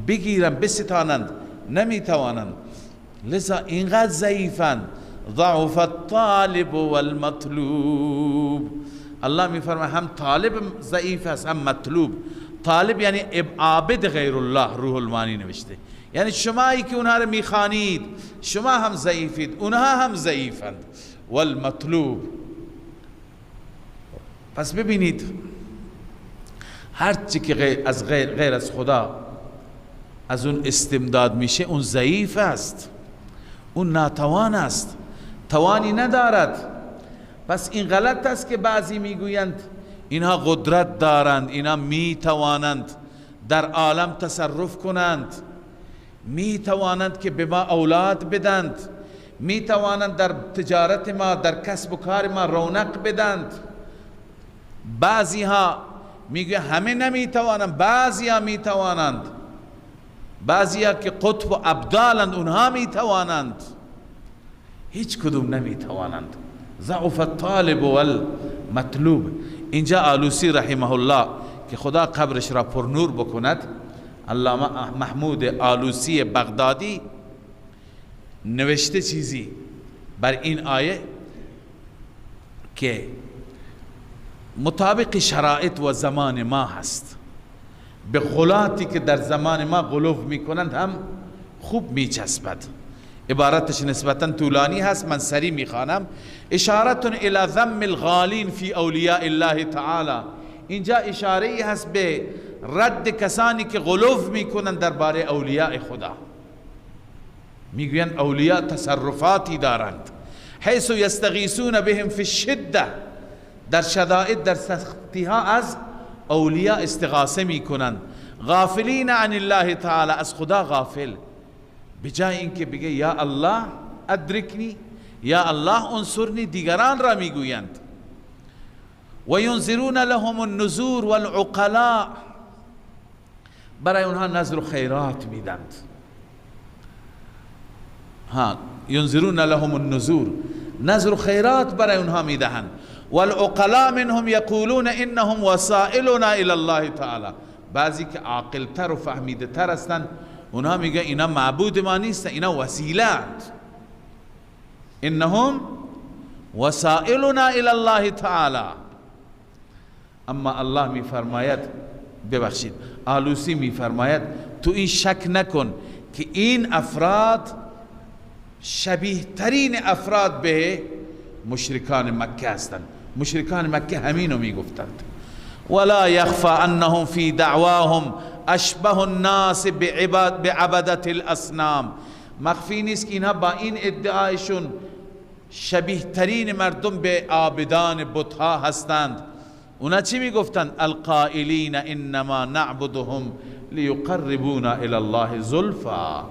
بگیرند بستانند، نمیتوانند. لذا اینقدر ضعیفند. ضعف الطالب والمطلوب، الله میفرماید هم طالب ضعیف است هم مطلوب. طالب یعنی عابد غیر الله، روح المانی نوشته، یعنی شمایی که اونها رو میخوانید شما هم ضعیفید، اونها هم ضعیفند. والمطلوب، پس ببینید هر چی که از غیر از خدا از اون استمداد میشه اون ضعیف است، اون ناتوان است، توانی ندارد. پس این غلط است که بعضی میگویند اینها قدرت دارند، اینها میتوانند در عالم تصرف کنند، میتوانند که به ما اولاد بدند، میتوانند در تجارت ما، در کسب و کار ما رونق بدند. بعضی ها میگه همه نمیتوانند، بعضی ها میتوانند، بعضی ها که قطب و ابدالند اونها میتوانند، هیچ کدوم نمیتوانند. ضعف الطالب والمطلوب. اینجا آلوسی رحمه الله که خدا قبرش را پر نور بکند، علامه محمود آلوسی بغدادی نوشته چیزی بر این آیه که مطابق شرایط و زمان ما هست، به غلاتی که در زمان ما غلو میکنند هم خوب میچسبد. عبارتش نسبتا طولانی هست، من سری میخوانم. اشارت الى ذم الغالین فی اولیاء الله تعالی، اینجا اشاره هست به رد کسانی که غلو میکنند درباره اولیاء خدا. میگویند اولیاء تصرفاتی دارند، حیث یستغیثون بهم فی الشده، در شدائد در سختی ها از اولیاء استغاثه میکنند. غافلین عن الله تعالی، از خدا غافل، بجای اینکه بگه یا الله ادرکنی، یا الله انصرنی، دیگران را میگویند. و ینذرون لهم النذور والعقلاء، برای اونها نذر و خیرات میدند. ینذرون لهم النذور، نذر و خیرات برای اونها میدهند. والعقلاء منهم یقولون انهم وسائلنا الى الله تعالی، بعضی که عاقل تر و فهمیده تر هستند اونها میگه اینا معبود ما نیستن، اینا وسیله اند. انهم وسائلنا الى الله تعالی. اما الله میفرماید، ببخشید آلوسی میفرماید تو این شک نکن که این افراد شبیه ترین افراد به مشرکان مکه هستند. مشرکان مکه همینو میگفتند. ولا يخفى انهم في دعواهم اشبه الناس بعبدة الاصنام، مخفی نیست که اینها با این ادعایشون شبیه ترین مردم به عابدان بتها هستند. اونا چی میگفتند؟ القائلین انما نعبدهم لیقربونا الی الله زلفا،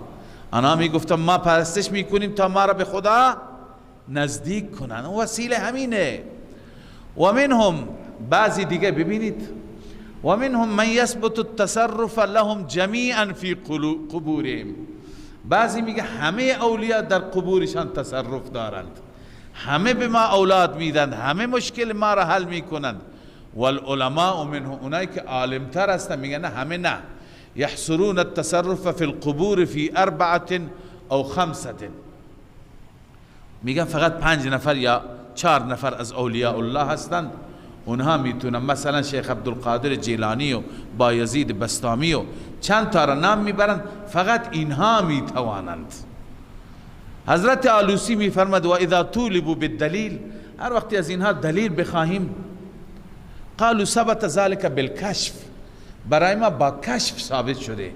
آنها میگفتند ما پرستش میکنیم تا ما را به خدا نزدیک کنن، وسیله همینه. و منهم، بعضی دیگه ببینید، و منهم من یثبت التصرف لهم جمیعا فی قبورهم، بعضی میگه همه اولیاء در قبورشان تصرف دارند، همه به ما اولاد میدند، همه مشکل ما را حل میکنند. والعلماء منهم، اونایی که عالمتر هستند میگن نه، همه نه. یحصرون التصرف فی القبور فی 4 او 5، میگن فقط 5 نفر یا 4 نفر از اولیاء الله هستند، اونها میتونن، مثلا شیخ عبدالقادر جیلانی و بایزید بستامی و چند تا را نام میبرند، فقط اینها میتوانند. حضرت آلوسی میفرماد و اذا طولبوا بالدلیل، هر وقتی از اینها دلیل بخواهیم، قالوا ثبت ذلك بالکشف، برای ما با کشف ثابت شده،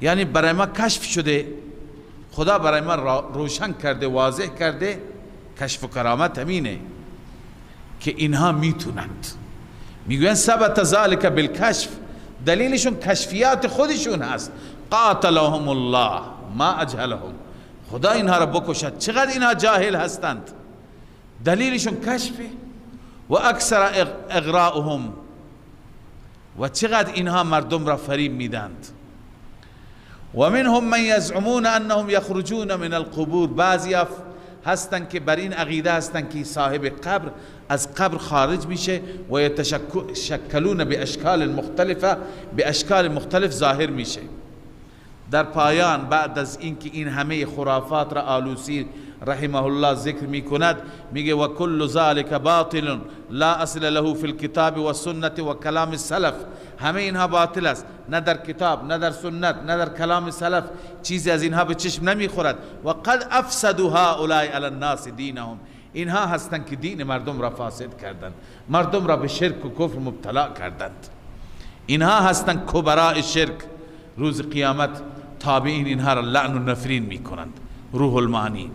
یعنی برای ما کشف شده، خدا برای ما روشن کرده، واضح کرده. کشف و کرامت همینه که اینها میتونند. میگوین ثبت ذلك بالکشف، دلیلشون کشفیات خودشون هست. قاتلهم الله ما اجهلهم، خدا اینها را بکشد، چقدر اینها جاهل هستند. دلیلشون کشفه. و اکثر اغراءهم، و چقدر اینها مردم را فریب میدند. و منهم من یزعمون انهم یخرجون من القبور، بعضی هستند که بر این عقیده هستند که صاحب قبر از قبر خارج میشه و یتشکلون به اشکال مختلفه، به اشکال مختلف ظاهر میشه. در پایان بعد از اینکه این همه خرافات را آلوسی رحمه الله ذکر میکند، میگه و کل ذلك باطل لا اصل له فی الكتاب و سنت و کلام السلف، همه اینها باطل است، نه در کتاب، نه در سنت، نه در کلام سلف چیزی از اینها به چشم نمیخورد. و قد افسدوا هؤلاء علی الناس دینهم، اینها هستند که دین مردم را فاسد کردند، مردم را به شرک و کفر مبتلا کردند. اینها هستند کبراء شرک، روز قیامت تابعین اینها را لعن و نفرین میکنند. روح المعانی.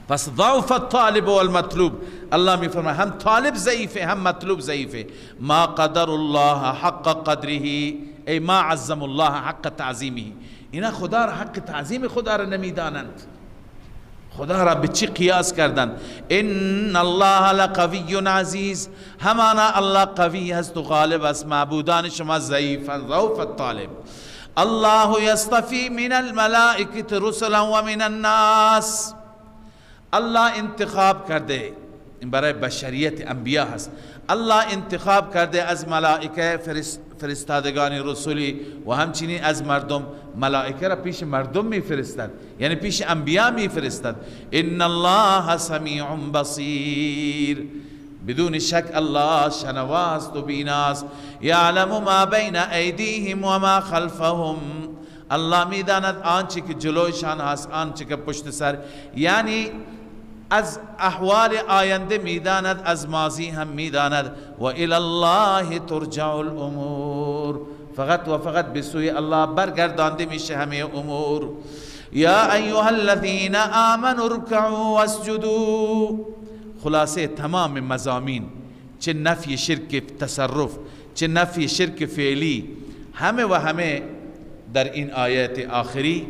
پس ضعف الطالب والمطلوب، الله میفرماید هم طالب ضعیفه هم مطلوب ضعیفه. ما قدر الله حق قدره، ای ما عظم الله حق تعظیمه، اینا خدا را حق تعظیم خدا را نمیدانند، خدا را به چی قیاس کردند؟ ان الله لقوی عزیز، همانا الله قوی هست و غالب است، معبودان شما ضعیفند. ضعف الطالب. الله یصطفی من الملائکه رسلا و من الناس، الله انتخاب کرده، این برای بشریت انبیا هست، الله انتخاب کرده از ملائکه فرستادگان رسولی و همچنین از مردم ملائکه را پیش مردم میفرستد، یعنی پیش انبیا میفرستد. ان الله سمیع بصیر، بدون شک الله شنواست و بیناست. یعلم ما بین ایدیهم و ما خلفهم، الله میداند آنچه که جلویشان هست، آنچه که پشت سر، یعنی از احوال آینده میداند، از ماضی هم میداند. و الی الله ترجع الامور، فقط و فقط به سوی الله برگردانده میشه همه امور. یا ایها الذین آمنوا ارکعوا واسجدوا، خلاصه تمام مضامین، چه نفی شرک تصرف، چه نفی شرک فعلی، همه و همه در این آیات آخری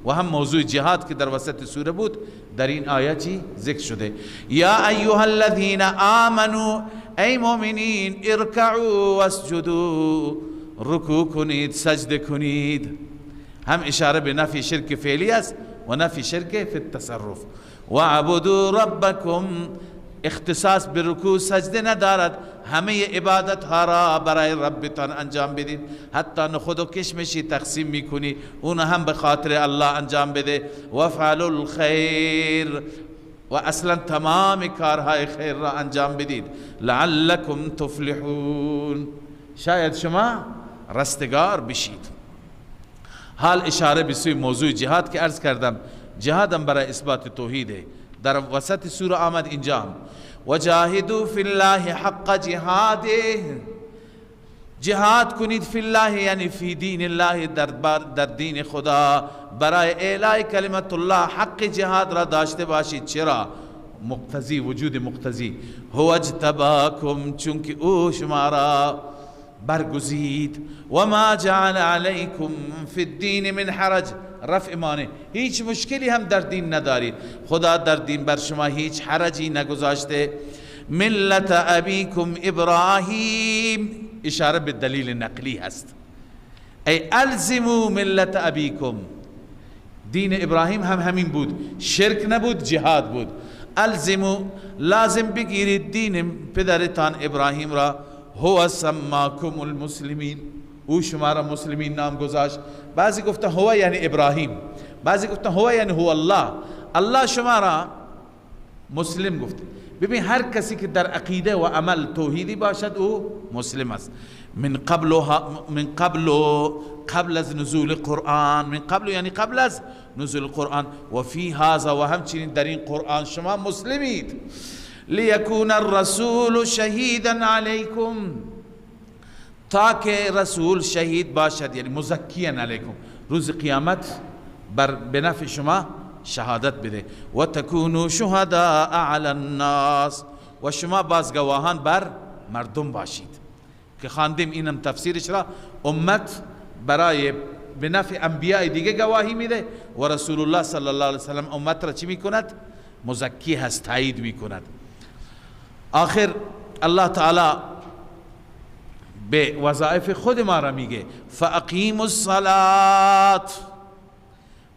و هم موضوع جهاد که در وسط سوره بود در این آیاتی ذکر شده. یا ایها الذین آمنوا، ای مؤمنین، ارکعوا واسجدوا، رکوع کنید، سجده کنید. هم اشاره به نفی شرک فعلی است و نفی شرک فی التصرف. و عبدوا ربکم، اختصاص به رکوع سجده ندارد، همه عبادت ها را برای ربتان انجام بدید. حتی نخود و کشمشی تقسیم میکنی اون هم به خاطر الله انجام بده. وفعلوا الخیر، و اصلا تمام کارهای خیر را انجام بدید. لعلکم تفلحون، شاید شما رستگار بشید. حال اشاره به سوی موضوع جهاد که عرض کردم، جهادم برای اثبات توحیده. در وسط سوره آمد اینجا هم وجاهدوا فی الله حق جهاده، جهاد کنید فی الله یعنی فی دین الله، در دین خدا، برای اعلاء کلمت الله حق جهاد را داشته باشید. چرا؟ مقتضی، وجود مقتضی. هو اجتباکم، چونکه او شما را برگزید. و ما جعل علیکم فی الدین من حرج، رفع مانع، هیچ مشکلی هم در دین ندارید. خدا در دین بر شما هیچ حرجی نگذاشته. ملت ابیکم ابراهیم، اشاره به دلیل نقلی هست. ای الزموا ملت ابیکم، دین ابراهیم هم همین بود، شرک نبود، جهاد بود. الزموا، لازم بگیرید دین پدرتان ابراهیم را. هو سماکم المسلمین، او شما را مسلمین نام گذاشت. بعضی گفتن هو یعنی ابراهیم، بعضی گفتن هو یعنی هو الله، الله شما را مسلم گفته. ببین هر کسی که در عقیده و عمل توحیدی باشد او مسلم است. من قبل از نزول قرآن، من قبل یعنی قبل از نزول قرآن، و فی هذا، و همچنین در این قرآن شما مسلمید. لیکون الرسول شهیدا علیکم، تاکه رسول شهید باشد، یعنی مزکیا علیکم، روز قیامت به نفع شما شهادت بده. و تکونوا شهداء علی الناس، و شما بازگواهان بر مردم باشید. که خواندیم اینم تفسیرش را، امت برای به نفع انبیاء دیگه گواهی میده و رسول الله صلی الله علیه وسلم امت را چی میکند؟ مزکی هست، تایید میکند. آخر الله تعالی به وظایف خود ما را میگه فاقیموا الصلاة،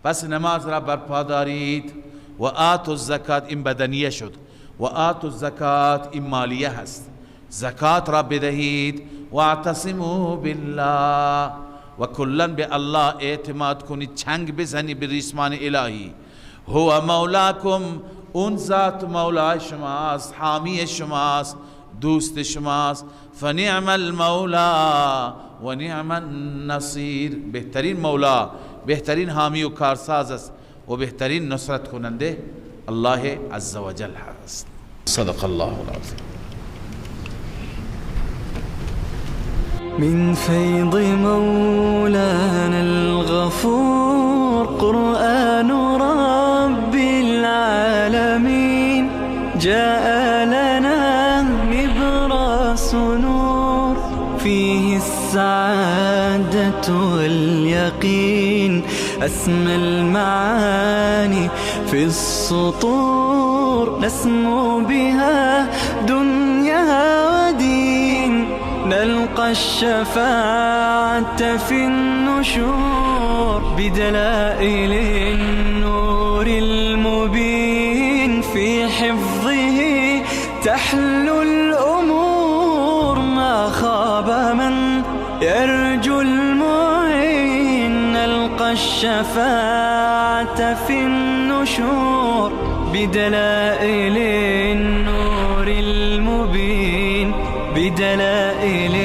پس نماز را برپا دارید. و آتوا الزکات، این بدنیه شد. و آتوا الزکات، این مالیه هست، زکات را بدهید. و اعتصموا بالله، و کلا به الله اعتماد کنید، چنگ بزنید به ریسمان الهی. هو مولاکم، اون ذات مولای شماست، حامی شماست، دوست شماست. فنعم المولا و نعم النصیر، بهترین مولا، بهترین حامی و کارساز است و بهترین نصرت کننده الله عز و جل هست. صدق الله العظیم. من فيض مولانا الغفور قرآن رب العالمين، جاء لنا نبراس نور فيه السعادة واليقين، أسمى المعاني في السطور، نسمو بها دنيا ودين، نلقى الشفاعة في النشور بدلائل النور المبين، في حفظه تحلو الأمور، ما خاب من يرجو نرجو المعين نلقى الشفاعة في النشور بدلائل النور المبين بدلائل